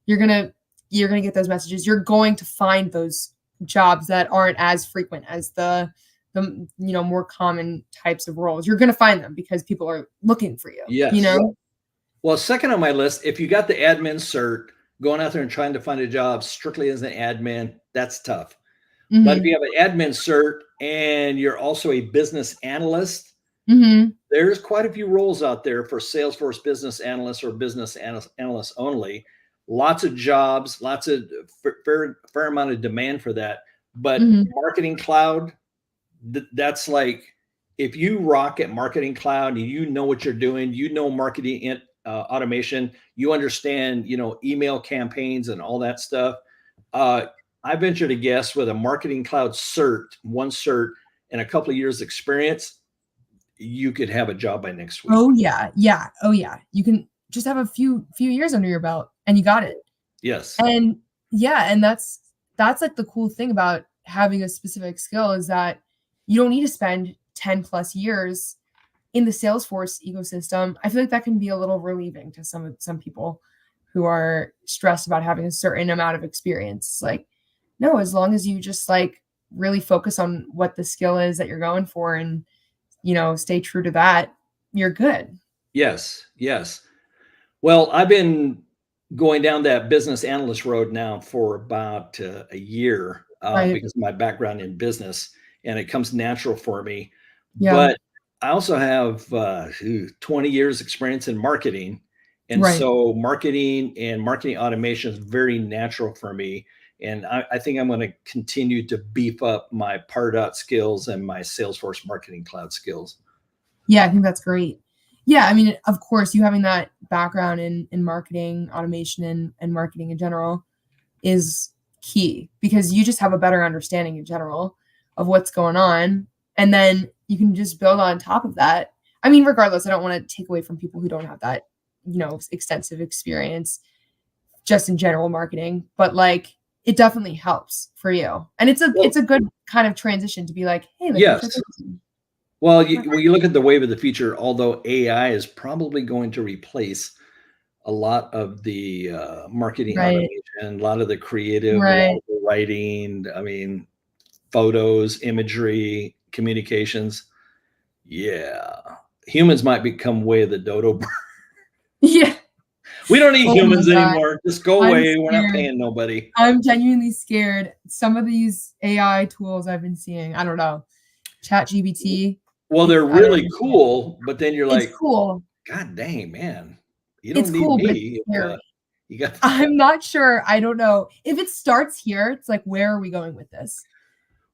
[SPEAKER 4] you're gonna get those messages. You're going to find those jobs that aren't as frequent as the more common types of roles. You're gonna find them because people are looking for you.
[SPEAKER 1] Yes. Well, second on my list, if you got the admin cert, going out there and trying to find a job strictly as an admin, that's tough. But if you have an admin cert and you're also a business analyst, there's quite a few roles out there for Salesforce business analysts or business analysts only. Lots of jobs, lots of fair amount of demand for that. But Marketing Cloud, that's like, if you rock at Marketing Cloud and you know what you're doing, marketing automation, you understand, email campaigns and all that stuff. I venture to guess with a Marketing Cloud one cert and a couple of years experience, you could have a job by next week.
[SPEAKER 4] Oh yeah. You can just have a few years under your belt and you got it.
[SPEAKER 1] Yes.
[SPEAKER 4] And that's like the cool thing about having a specific skill is that you don't need to spend 10 plus years in the Salesforce ecosystem. I feel like that can be a little relieving to some people who are stressed about having a certain amount of experience. Like, no, as long as you just like really focus on what the skill is that you're going for and, stay true to that, you're good.
[SPEAKER 1] Yes. Well, I've been going down that business analyst road now for about a year because of my background in business, and it comes natural for me. Yeah. But I also have 20 years experience in marketing. And so marketing and marketing automation is very natural for me. And I think I'm going to continue to beef up my Pardot skills and my Salesforce Marketing Cloud skills.
[SPEAKER 4] Yeah, I think that's great. Yeah, I mean, of course, you having that background in marketing, automation, and marketing in general is key because you just have a better understanding in general of what's going on. And then you can just build on top of that. I mean, regardless, I don't want to take away from people who don't have that, extensive experience just in general marketing, but like it definitely helps for you. And it's a good kind of transition to be like, hey,
[SPEAKER 1] yes. Well, you look at the wave of the future, although AI is probably going to replace a lot of the marketing
[SPEAKER 4] Right.
[SPEAKER 1] automation, a lot of the creative, a lot
[SPEAKER 4] Right.
[SPEAKER 1] of the writing, I mean, photos, imagery, communications. Yeah. Humans might become way of the dodo bird.
[SPEAKER 4] Yeah.
[SPEAKER 1] We don't need
[SPEAKER 4] Oh my
[SPEAKER 1] humans
[SPEAKER 4] God.
[SPEAKER 1] anymore. Just go
[SPEAKER 4] I'm
[SPEAKER 1] away. We're not
[SPEAKER 4] scared.
[SPEAKER 1] paying nobody.
[SPEAKER 4] I'm genuinely scared. Some of these AI tools I've been seeing, I don't know, ChatGPT.
[SPEAKER 1] Well, they're
[SPEAKER 4] I don't
[SPEAKER 1] really
[SPEAKER 4] understand.
[SPEAKER 1] cool, but then you're
[SPEAKER 4] It's
[SPEAKER 1] like,
[SPEAKER 4] cool.
[SPEAKER 1] God dang, man, you
[SPEAKER 4] It's
[SPEAKER 1] don't need
[SPEAKER 4] cool, but it's
[SPEAKER 1] me if
[SPEAKER 4] scary.
[SPEAKER 1] you got.
[SPEAKER 4] I'm not sure. I don't know. If it starts here, it's like, where are we going with this?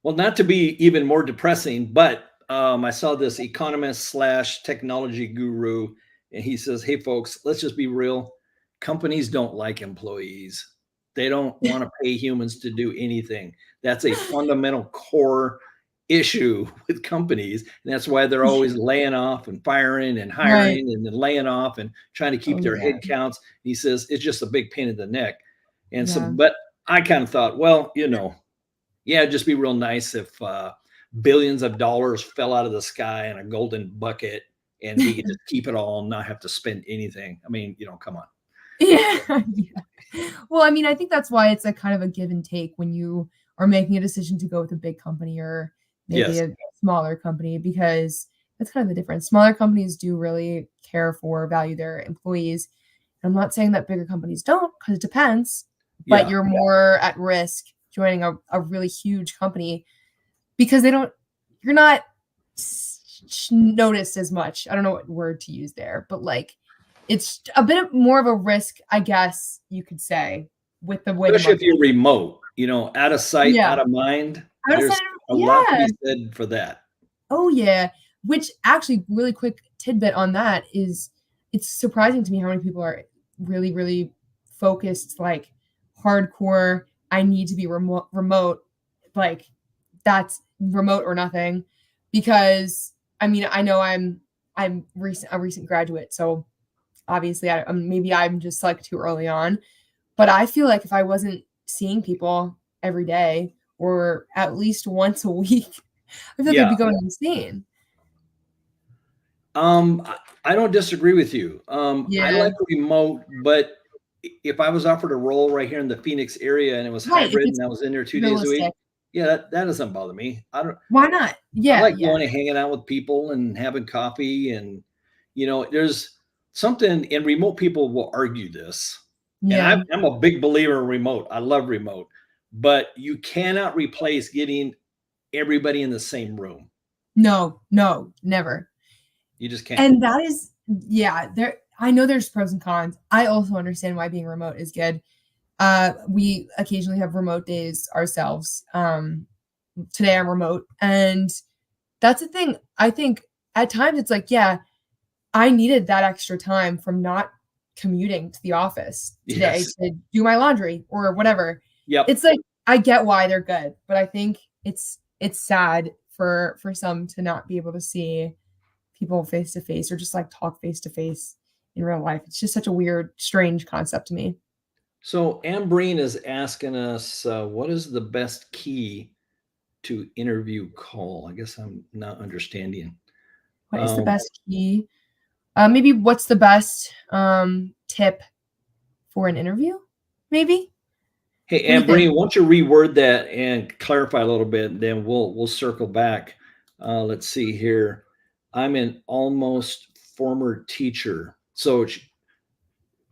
[SPEAKER 1] Well, not to be even more depressing, but I saw this economist slash technology guru, and he says, "Hey, folks, let's just be real. Companies don't like employees. They don't want to pay humans to do anything. That's a fundamental core issue with companies, and that's why they're always laying off and firing and
[SPEAKER 4] Right.
[SPEAKER 1] hiring and then laying off and trying to keep
[SPEAKER 4] Oh,
[SPEAKER 1] their
[SPEAKER 4] yeah.
[SPEAKER 1] head counts." He says it's just a big pain in the neck. And so,
[SPEAKER 4] Yeah.
[SPEAKER 1] but I kind of thought, well, yeah, it'd just be real nice if billions of dollars fell out of the sky in a golden bucket and we could just keep it all and not have to spend anything. I mean, come on.
[SPEAKER 4] Yeah. Yeah. Well, I mean, I think that's why it's a kind of a give and take when you are making a decision to go with a big company or maybe
[SPEAKER 1] Yes.
[SPEAKER 4] a smaller company, because that's kind of the difference. Smaller companies do really care for, value their employees. I'm not saying that bigger companies don't, because it depends, but
[SPEAKER 1] Yeah.
[SPEAKER 4] you're more at risk joining a really huge company because you're not noticed as much. I don't know what word to use there, but like it's a bit more of a risk, I guess you could say, with the way the
[SPEAKER 1] Especially if
[SPEAKER 4] market.
[SPEAKER 1] you're remote, out of sight,
[SPEAKER 4] Yeah.
[SPEAKER 1] out of mind.
[SPEAKER 4] I would have
[SPEAKER 1] There's
[SPEAKER 4] said,
[SPEAKER 1] a lot to
[SPEAKER 4] yeah.
[SPEAKER 1] be said for that.
[SPEAKER 4] Oh, yeah. Which actually, really quick tidbit on that is it's surprising to me how many people are really, really focused, like hardcore. I need to be remote, like that's remote or nothing. Because I mean, I know I'm a recent graduate, so obviously maybe I'm just like too early on. But I feel like if I wasn't seeing people every day or at least once a week, I feel like I'd
[SPEAKER 1] Yeah.
[SPEAKER 4] be going insane.
[SPEAKER 1] I don't disagree with you. I
[SPEAKER 4] Yeah.
[SPEAKER 1] like remote, but if I was offered a role right here in the Phoenix area and it was
[SPEAKER 4] Right, if
[SPEAKER 1] hybrid
[SPEAKER 4] it's
[SPEAKER 1] and I was in there 2 days a week,
[SPEAKER 4] realistic.
[SPEAKER 1] yeah, that doesn't bother me.
[SPEAKER 4] Why not?
[SPEAKER 1] I
[SPEAKER 4] Yeah,
[SPEAKER 1] like
[SPEAKER 4] yeah,
[SPEAKER 1] going and hanging out with people and having coffee and there's something, and remote people will argue this. And
[SPEAKER 4] yeah.
[SPEAKER 1] I'm a big believer in remote. I love remote, but you cannot replace getting everybody in the same room.
[SPEAKER 4] No, no, never.
[SPEAKER 1] You just can't.
[SPEAKER 4] And that is, yeah, I know there's pros and cons. I also understand why being remote is good. We occasionally have remote days ourselves. Today I'm remote, and that's the thing. I think at times it's like, yeah, I needed that extra time from not commuting to the office today
[SPEAKER 1] Yes.
[SPEAKER 4] to do my laundry or whatever.
[SPEAKER 1] Yep.
[SPEAKER 4] It's like I get why they're good, but I think it's sad for some to not be able to see people face to face or just like talk face to face in real life. It's just such a weird, strange concept to me.
[SPEAKER 1] So Ambreen is asking us, what is the best key to interview call? I guess I'm not understanding.
[SPEAKER 4] What is the best key? Maybe what's the best tip for an interview? Maybe.
[SPEAKER 1] Hey,
[SPEAKER 4] What do you think?
[SPEAKER 1] Ambreen, why don't you reword that and clarify a little bit, and then we'll circle back. Let's see here. I'm an almost former teacher. So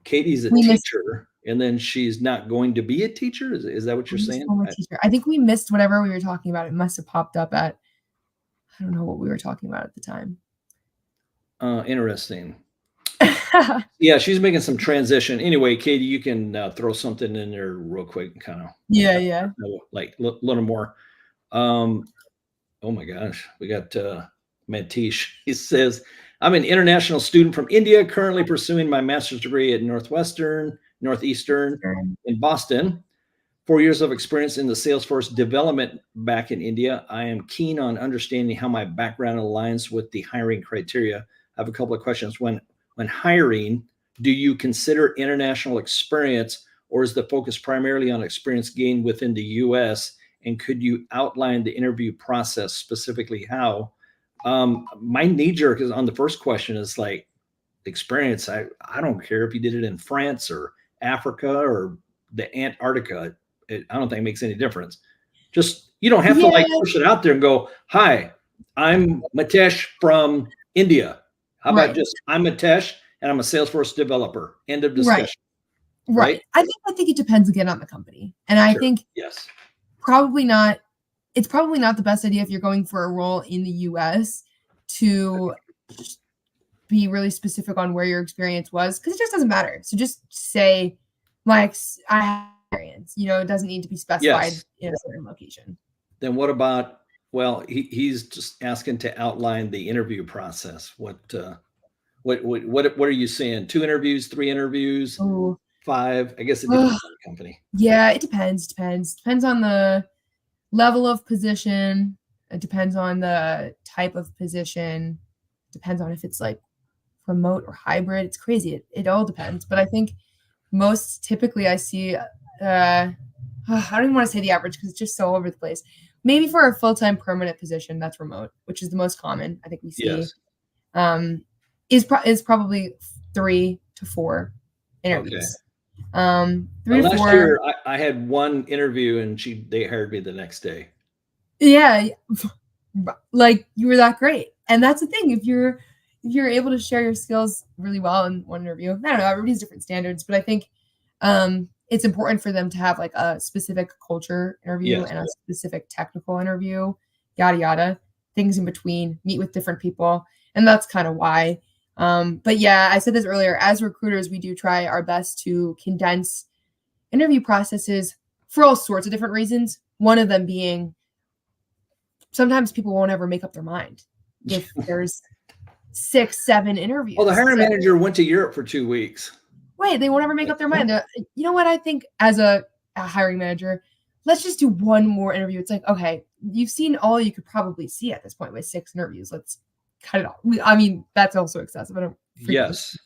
[SPEAKER 1] Katie's a
[SPEAKER 4] We missed
[SPEAKER 1] teacher, and then she's not going to be a teacher. Is that what you're saying?
[SPEAKER 4] former teacher. I think we missed whatever we were talking about. It must have popped up at I don't know what we were talking about at the time.
[SPEAKER 1] Interesting. Yeah, she's making some transition. Anyway, Katie, you can throw something in there real quick and kind of
[SPEAKER 4] Yeah.
[SPEAKER 1] like a little more. Oh my gosh, we got Matish. He says, I'm an international student from India, currently pursuing my master's degree at Northeastern in Boston. 4 years of experience in the Salesforce development back in India. I am keen on understanding how my background aligns with the hiring criteria. I have a couple of questions. When hiring, do you consider international experience, or is the focus primarily on experience gained within the US? And could you outline the interview process, specifically how? My knee jerk is on the first question is like, experience. I don't care if you did it in France or Africa or the Antarctica. I don't think it makes any difference. Just, you don't have to like push it out there and go, hi, I'm Mitesh from India. How about just, I'm Mitesh and I'm a Salesforce developer. End of discussion.
[SPEAKER 4] Right. I think it depends again on the company. And I think it's probably not the best idea if you're going for a role in the US to be really specific on where your experience was, because it just doesn't matter. So just say, like, I have experience, it doesn't need to be specified in a certain location.
[SPEAKER 1] Then what about, well, he's just asking to outline the interview process. What are you saying? 2 interviews, 3 interviews, 5? I guess it depends on the company.
[SPEAKER 4] Yeah, it depends. Depends on the level of position. It depends on the type of position. Depends on if it's like remote or hybrid. It's crazy. It all depends. But I think most typically I see, I don't even want to say the average because it's just so over the place. Maybe for a full-time permanent position that's remote, which is the most common I think we see, is probably 3 to 4 interviews. 3 to 4.
[SPEAKER 1] Last year I had 1 interview and they hired me the next day.
[SPEAKER 4] Yeah, like you were that great. And that's the thing. If you're able to share your skills really well in one interview, I don't know, everybody's different standards, but I think it's important for them to have like a specific culture interview and a specific technical interview, yada, yada, things in between, meet with different people. And that's kind of why. But yeah, I said this earlier, as recruiters, we do try our best to condense interview processes for all sorts of different reasons. One of them being sometimes people won't ever make up their mind if there's 6, 7 interviews.
[SPEAKER 1] Well, the hiring manager went to Europe for 2 weeks.
[SPEAKER 4] Wait, they won't ever make up their mind. You know what? I think as a hiring manager, let's just do 1 more interview. It's like, okay, you've seen all you could probably see at this point with 6 interviews. Let's cut it off. I mean, that's also excessive. I don't.
[SPEAKER 1] Yes.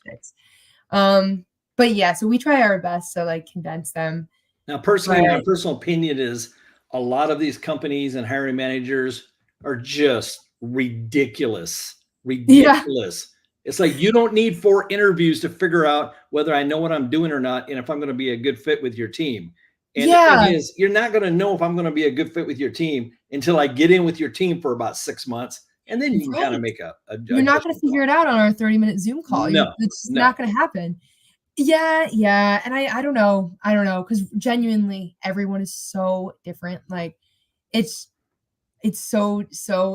[SPEAKER 4] But yeah, so we try our best to like condense them.
[SPEAKER 1] Now, personally, my personal opinion is a lot of these companies and hiring managers are just ridiculous. It's like, you don't need 4 interviews to figure out whether I know what I'm doing or not, and if I'm going to be a good fit with your team. And the thing is, you're not going to know if I'm going to be a good fit with your team until I get in with your team for about 6 months, and then you can kind of make a
[SPEAKER 4] you're not going to figure it out on our 30-minute Zoom call.
[SPEAKER 1] No,
[SPEAKER 4] it's not going to happen. Yeah. And I don't know, because genuinely everyone is so different. Like it's so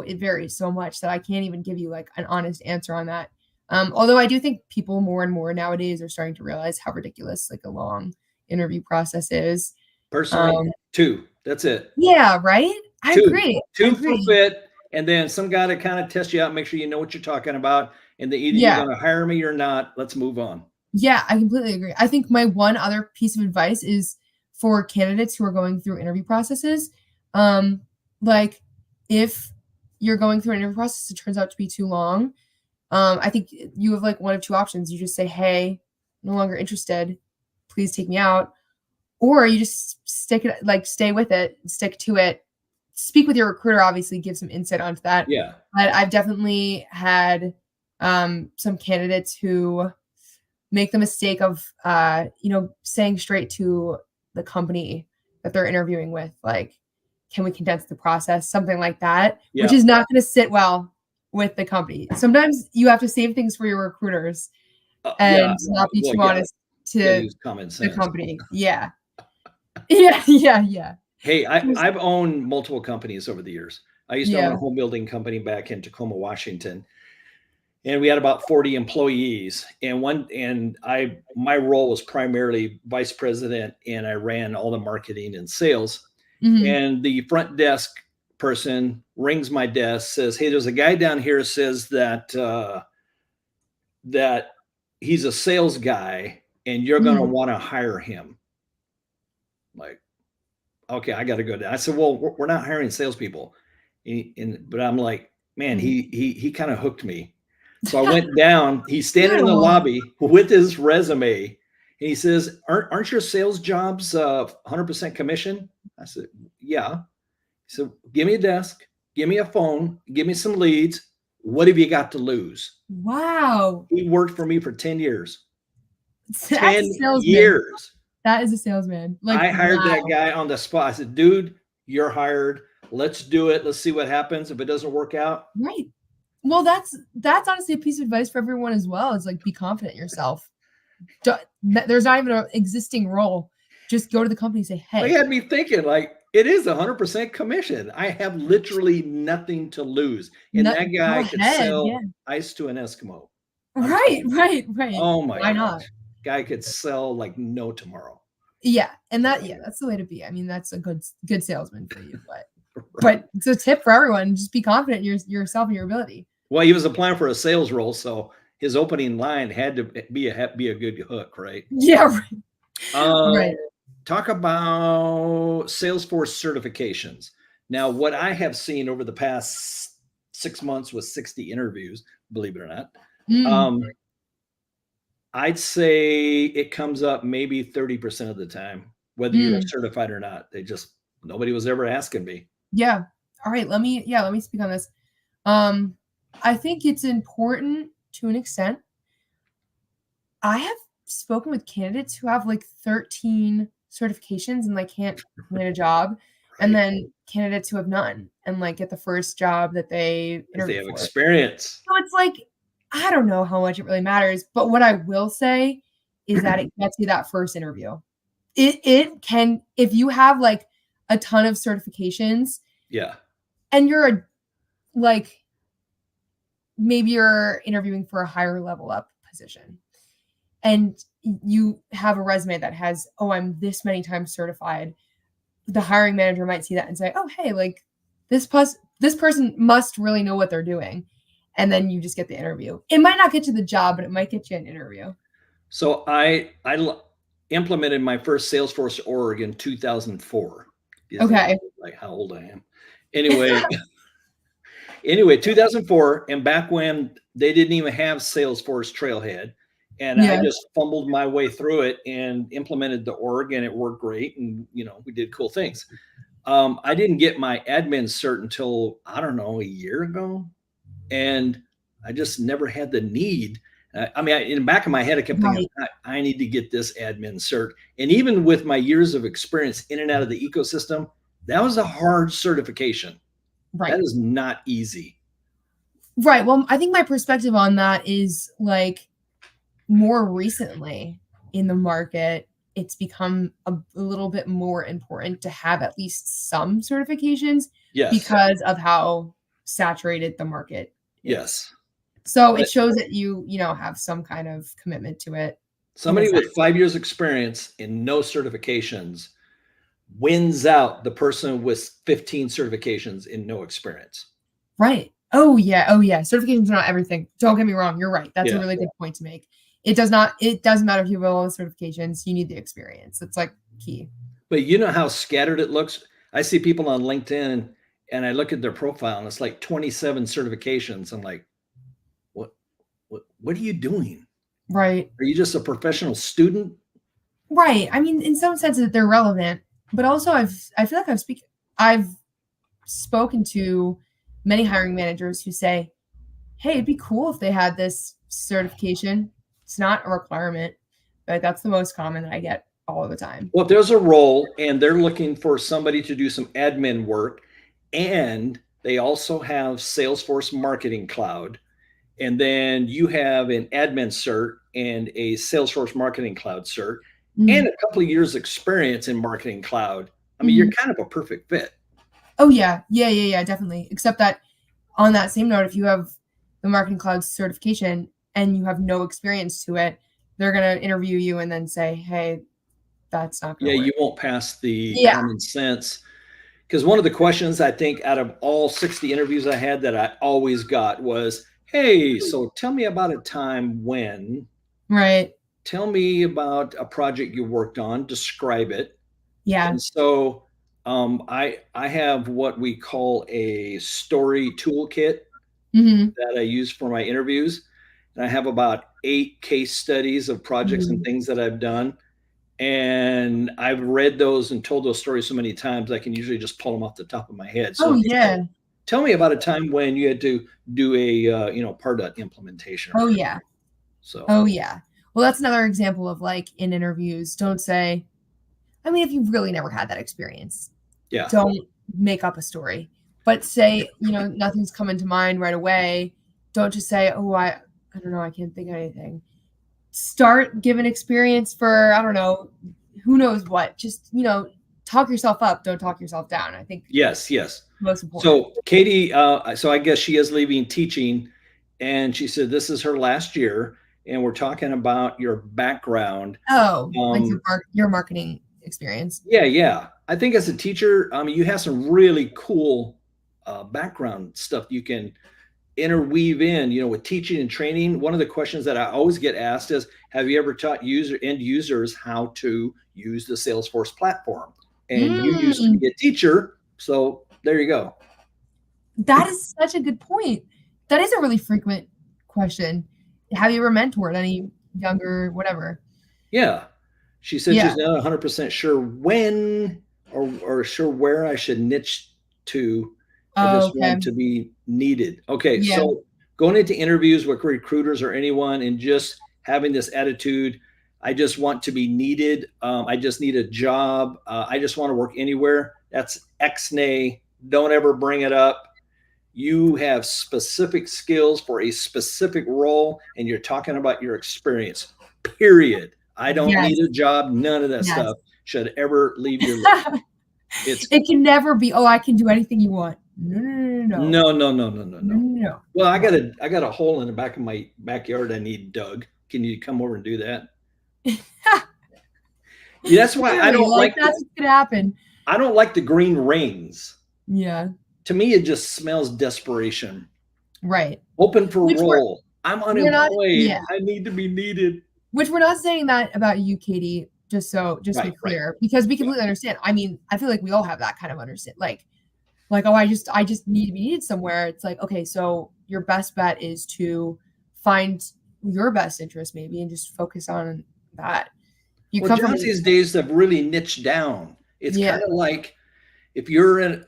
[SPEAKER 4] it varies so much that I can't even give you like an honest answer on that. Although I do think people more and more nowadays are starting to realize how ridiculous like a long interview process is.
[SPEAKER 1] Personally, 2. That's it.
[SPEAKER 4] Yeah, right? I agree.
[SPEAKER 1] 2 for fit, and then some guy to kind of test you out, make sure you know what you're talking about, and then either you're going to hire me or not. Let's move on. Yeah,
[SPEAKER 4] I completely agree. I think my one other piece of advice is for candidates who are going through interview processes. Like if you're going through an interview process, it turns out to be too long. I think you have like 1 of 2 options. You just say, hey, no longer interested. Please take me out. Or you just stay with it, stick to it. Speak with your recruiter, obviously give some insight onto that.
[SPEAKER 1] Yeah.
[SPEAKER 4] But I've definitely had some candidates who make the mistake of, saying straight to the company that they're interviewing with, like, can we condense the process? Something like that, which is not going to sit well with the company. Sometimes you have to save things for your recruiters and not be too honest to the company. Yeah.
[SPEAKER 1] Hey, I've owned multiple companies over the years. I used to own a home building company back in Tacoma, Washington, and we had about 40 employees. And my role was primarily vice president, and I ran all the marketing and sales. Mm-hmm. And the front desk person rings my desk, says, "Hey, there's a guy down here says that he's a sales guy, and you're going to want to hire him." Like, okay, I got to go down. I said, "Well, we're not hiring salespeople," but I'm like, man, he kind of hooked me. So I went down. He's standing in the lobby with his resume, and he says, "Aren't your sales jobs 100% commission?" I said, "Yeah." He said, "Give me a desk, give me a phone, give me some leads. What have you got to lose?
[SPEAKER 4] Wow.
[SPEAKER 1] He worked for me for 10 years.
[SPEAKER 4] That's
[SPEAKER 1] 10
[SPEAKER 4] a salesman.
[SPEAKER 1] years.
[SPEAKER 4] That is a salesman. Like,
[SPEAKER 1] I hired
[SPEAKER 4] wow.
[SPEAKER 1] that guy on the spot. I said, dude, you're hired. Let's do it. Let's see what happens. If it doesn't work out.
[SPEAKER 4] Right. Well, that's honestly a piece of advice for everyone as well. Is like, be confident in yourself. There's not even an existing role. Just go to the company and say, hey.
[SPEAKER 1] He had me thinking, like, it is 100% commission. I have literally nothing to lose. And that guy could sell ice to an Eskimo.
[SPEAKER 4] Right.
[SPEAKER 1] Oh my
[SPEAKER 4] Why
[SPEAKER 1] gosh.
[SPEAKER 4] not?
[SPEAKER 1] Guy could sell like no tomorrow.
[SPEAKER 4] Yeah. And that's the way to be. I mean, that's a good salesman for you. But it's a tip for everyone. Just be confident in yourself and your ability.
[SPEAKER 1] Well, he was applying for a sales role, so his opening line had to be a good hook, right?
[SPEAKER 4] Yeah, right.
[SPEAKER 1] Right. Talk about Salesforce certifications. Now, what I have seen over the past 6 months with 60 interviews, believe it or not, I'd say it comes up maybe 30% of the time, whether you're certified or not. Nobody was ever asking me.
[SPEAKER 4] Yeah. All right. Let me speak on this. I think it's important to an extent. I have spoken with candidates who have like 13 certifications and like can't land a job, right. And then candidates who have none and like get the first job that they interview
[SPEAKER 1] have
[SPEAKER 4] for.
[SPEAKER 1] Experience.
[SPEAKER 4] So it's like, I don't know how much it really matters, but what I will say is that it gets you that first interview. It can, if you have like a ton of certifications,
[SPEAKER 1] yeah,
[SPEAKER 4] and you're maybe you're interviewing for a higher level up position, and you have a resume that has, oh, I'm this many times certified. The hiring manager might see that and say, oh, hey, like this person must really know what they're doing. And then you just get the interview. It might not get you the job, but it might get you an interview.
[SPEAKER 1] So I implemented my first Salesforce org in 2004.
[SPEAKER 4] Okay.
[SPEAKER 1] Like how old I am. Anyway, 2004. And back when they didn't even have Salesforce Trailhead. And I just fumbled my way through it and implemented the org, and it worked great. And, we did cool things. I didn't get my admin cert until, I don't know, a year ago. And I just never had the need. In the back of my head, I kept thinking, I need to get this admin cert. And even with my years of experience in and out of the ecosystem, that was a hard certification. Right. That is not easy.
[SPEAKER 4] Right. Well, I think my perspective on that is like more recently in the market, it's become a little bit more important to have at least some certifications because of how saturated the market is.
[SPEAKER 1] Yes.
[SPEAKER 4] So it shows that you have some kind of commitment to it.
[SPEAKER 1] Somebody with 5 years experience and no certifications wins out the person with 15 certifications and no experience.
[SPEAKER 4] Right. Oh yeah. Certifications are not everything. Don't get me wrong. You're right. That's a really good point to make. It doesn't matter if you have all the certifications, you need the experience. It's like key.
[SPEAKER 1] But you know how scattered it looks? I see people on LinkedIn and I look at their profile and it's like 27 certifications. I'm like, what are you doing?
[SPEAKER 4] Right.
[SPEAKER 1] Are you just a professional student?
[SPEAKER 4] Right. I mean, in some sense they're relevant, but also I feel like I've spoken to many hiring managers who say, hey, it'd be cool if they had this certification. It's not a requirement, but that's the most common that I get all the time.
[SPEAKER 1] Well, if there's a role and they're looking for somebody to do some admin work, and they also have Salesforce Marketing Cloud, and then you have an admin cert and a Salesforce Marketing Cloud cert, and a couple of years experience in Marketing Cloud, I mean, you're kind of a perfect fit.
[SPEAKER 4] Oh, yeah, definitely. Except that on that same note, if you have the Marketing Cloud certification and you have no experience to it, they're going to interview you and then say, hey, that's not going to work.
[SPEAKER 1] You won't pass the common sense. Because one of the questions I think out of all 60 interviews I had that I always got was, hey, so tell me about a time when.
[SPEAKER 4] Right.
[SPEAKER 1] Tell me about a project you worked on. Describe it.
[SPEAKER 4] Yeah.
[SPEAKER 1] And so I have what we call a story toolkit that I use for my interviews. And I have about 8 case studies of projects and things that I've done. And I've read those and told those stories so many times, I can usually just pull them off the top of my head. So Tell me about a time when you had to do a Pardot implementation.
[SPEAKER 4] Oh yeah.
[SPEAKER 1] So.
[SPEAKER 4] Oh yeah. Well, that's another example of like in interviews, don't say, I mean, if you've really never had that experience,
[SPEAKER 1] Yeah.
[SPEAKER 4] don't make up a story, but say, nothing's coming to mind right away. Don't just say, oh, I don't know, I can't think of anything. Start giving experience for, I don't know, who knows what. Just, talk yourself up. Don't talk yourself down. I think.
[SPEAKER 1] Yes.
[SPEAKER 4] Most important.
[SPEAKER 1] So Katie, so I guess she is leaving teaching, and she said this is her last year, and we're talking about your background.
[SPEAKER 4] Oh, like your marketing experience.
[SPEAKER 1] Yeah. I think as a teacher, you have some really cool background stuff you can interweave in, with teaching and training. One of the questions that I always get asked is, have you ever taught end users how to use the Salesforce platform? And you used to be a teacher, so there you go.
[SPEAKER 4] That is such a good point. That is a really frequent question. Have you ever mentored any younger, whatever?
[SPEAKER 1] Yeah. She said she's not 100% sure when or sure where I should niche to. I just want to be needed. Okay. Yeah. So going into interviews with recruiters or anyone and just having this attitude, I just want to be needed. I just need a job. I just want to work anywhere. That's X-nay. Don't ever bring it up. You have specific skills for a specific role, and you're talking about your experience, period. I don't need a job. None of that stuff should ever leave your life.
[SPEAKER 4] It can never be, I can do anything you want. No.
[SPEAKER 1] Well, I got a hole in the back of my backyard I need dug. Can you come over and do that? That's why I don't like
[SPEAKER 4] that's what could happen.
[SPEAKER 1] I don't like the green rings.
[SPEAKER 4] Yeah.
[SPEAKER 1] To me, it just smells desperation.
[SPEAKER 4] Right.
[SPEAKER 1] Open for role. I'm unemployed. I need to be needed.
[SPEAKER 4] Which we're not saying that about you, Katie, just to be clear, because we completely understand. I mean, I feel like we all have that kind of understand. Like, I just need to be needed somewhere. It's like, okay, so your best bet is to find your best interest maybe and just focus on that.
[SPEAKER 1] Jobs these days have really niched down. It's kind of like if you're an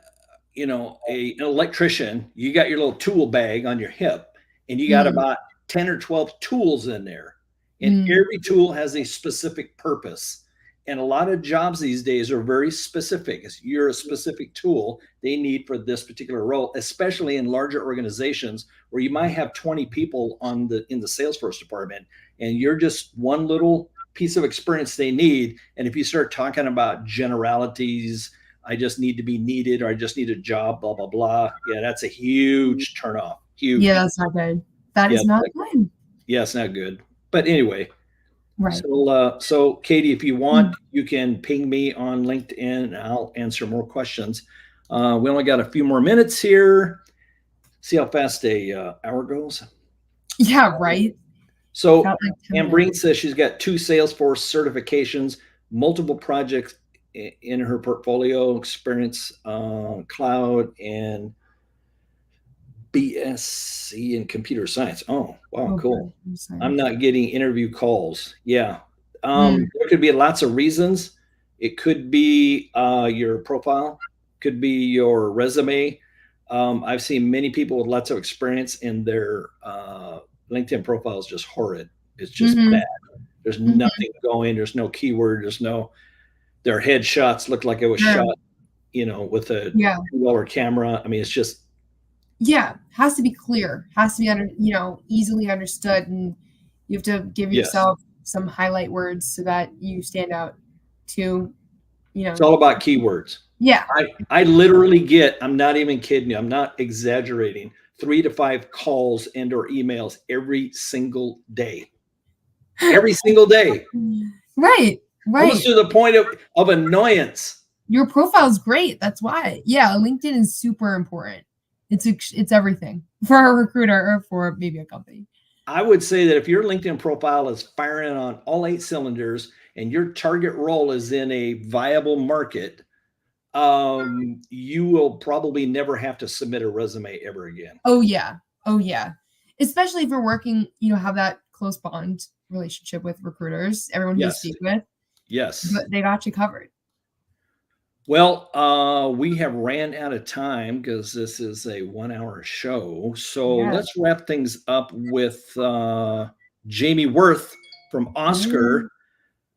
[SPEAKER 1] electrician, you got your little tool bag on your hip and you got about 10 or 12 tools in there. And every tool has a specific purpose. And a lot of jobs these days are very specific. You're a specific tool they need for this particular role, especially in larger organizations where you might have 20 people in the Salesforce department, and you're just one little piece of experience they need. And if you start talking about generalities, I just need to be needed, or I just need a job, blah, blah, blah. Yeah, that's a huge turnoff. Huge.
[SPEAKER 4] Yeah, that's not good. That is not good.
[SPEAKER 1] Yeah, it's not good. But anyway.
[SPEAKER 4] Right.
[SPEAKER 1] So Katie, if you want, you can ping me on LinkedIn and I'll answer more questions. We only got a few more minutes here. See how fast a hour goes.
[SPEAKER 4] Yeah, right.
[SPEAKER 1] So Ann Breen says she's got 2 Salesforce certifications, multiple projects in her portfolio, experience cloud and BSc in computer science. Oh, wow, cool. I'm not getting interview calls. Yeah. There could be lots of reasons. It could be your profile, could be your resume. I've seen many people with lots of experience and their LinkedIn profile is just horrid. It's just bad. There's nothing going. There's no keyword. Their headshots look like it was shot, with a $2 camera. I mean, it's just.
[SPEAKER 4] Yeah, has to be clear, has to be easily understood, and you have to give yourself some highlight words so that you stand out to, It's
[SPEAKER 1] all about keywords.
[SPEAKER 4] Yeah.
[SPEAKER 1] I literally get, I'm not even kidding you, I'm not exaggerating, 3 to 5 calls and or emails every single day. Every single day.
[SPEAKER 4] Right.
[SPEAKER 1] Almost to the point of annoyance.
[SPEAKER 4] Your profile is great. That's why. Yeah, LinkedIn is super important. It's everything for a recruiter or for maybe a company.
[SPEAKER 1] I would say that if your LinkedIn profile is firing on all 8 cylinders and your target role is in a viable market, you will probably never have to submit a resume ever again.
[SPEAKER 4] Oh yeah. Especially if you're working, have that close bond relationship with recruiters, everyone who you speak with.
[SPEAKER 1] Yes.
[SPEAKER 4] But they got you covered.
[SPEAKER 1] Well, we have ran out of time because this is a 1-hour show. So let's wrap things up with Jamie Worth from Oscar.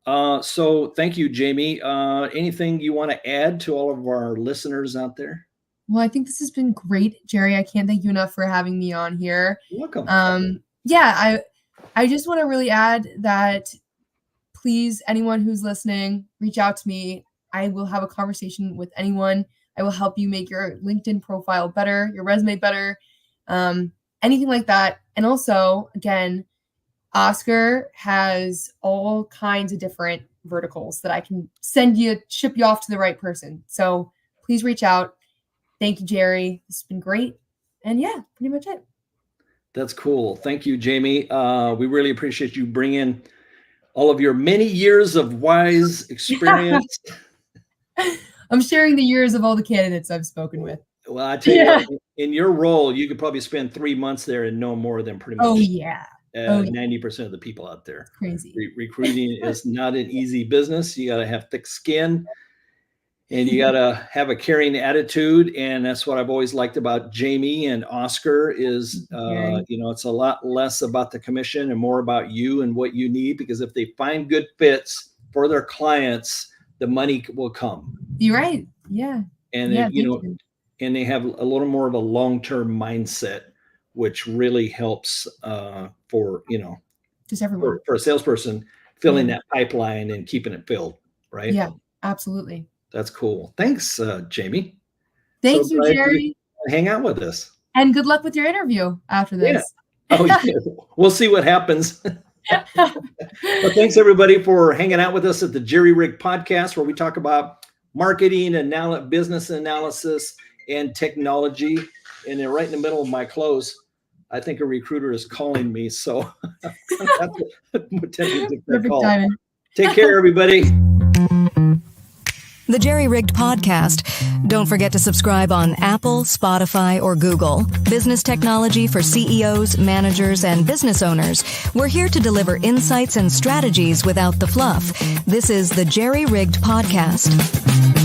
[SPEAKER 1] So thank you, Jamie. Anything you want to add to all of our listeners out there?
[SPEAKER 4] Well, I think this has been great, Jerry. I can't thank you enough for having me on here.
[SPEAKER 1] You're welcome.
[SPEAKER 4] I just want to really add that please, anyone who's listening, reach out to me. I will have a conversation with anyone. I will help you make your LinkedIn profile better, your resume better, anything like that. And also, again, Oscar has all kinds of different verticals that I can ship you off to the right person. So please reach out. Thank you, Jerry. This has been great. And yeah, pretty much it.
[SPEAKER 1] That's cool. Thank you, Jamie. We really appreciate you bringing all of your many years of wise experience.
[SPEAKER 4] I'm sharing the years of all the candidates I've spoken with.
[SPEAKER 1] Well, I tell you, in your role, you could probably spend 3 months there and know more than pretty much 90% of the people out there.
[SPEAKER 4] Crazy.
[SPEAKER 1] Recruiting is not an easy business. You got to have thick skin. And you got to have a caring attitude. And that's what I've always liked about Jamie and Oscar is, it's a lot less about the commission and more about you and what you need, because if they find good fits for their clients, the money will come.
[SPEAKER 4] You're right. Yeah.
[SPEAKER 1] And, and they have a little more of a long-term mindset, which really helps for
[SPEAKER 4] just everyone.
[SPEAKER 1] For a salesperson filling that pipeline and keeping it filled. Right.
[SPEAKER 4] Yeah, absolutely.
[SPEAKER 1] That's cool. Thanks, Jamie.
[SPEAKER 4] Thank you, Jerry.
[SPEAKER 1] Hang out with us.
[SPEAKER 4] And good luck with your interview after this.
[SPEAKER 1] Yeah. We'll see what happens. But thanks, everybody, for hanging out with us at the Jerry Rig Podcast, where we talk about marketing and business analysis and technology. And then right in the middle of my close, I think a recruiter is calling me. So
[SPEAKER 4] perfect timing.
[SPEAKER 1] Take care, everybody.
[SPEAKER 3] The Jerry Rigged Podcast. Don't forget to subscribe on Apple, Spotify, or Google. Business technology for CEOs, managers, and business owners. We're here to deliver insights and strategies without the fluff. This is the Jerry Rigged Podcast.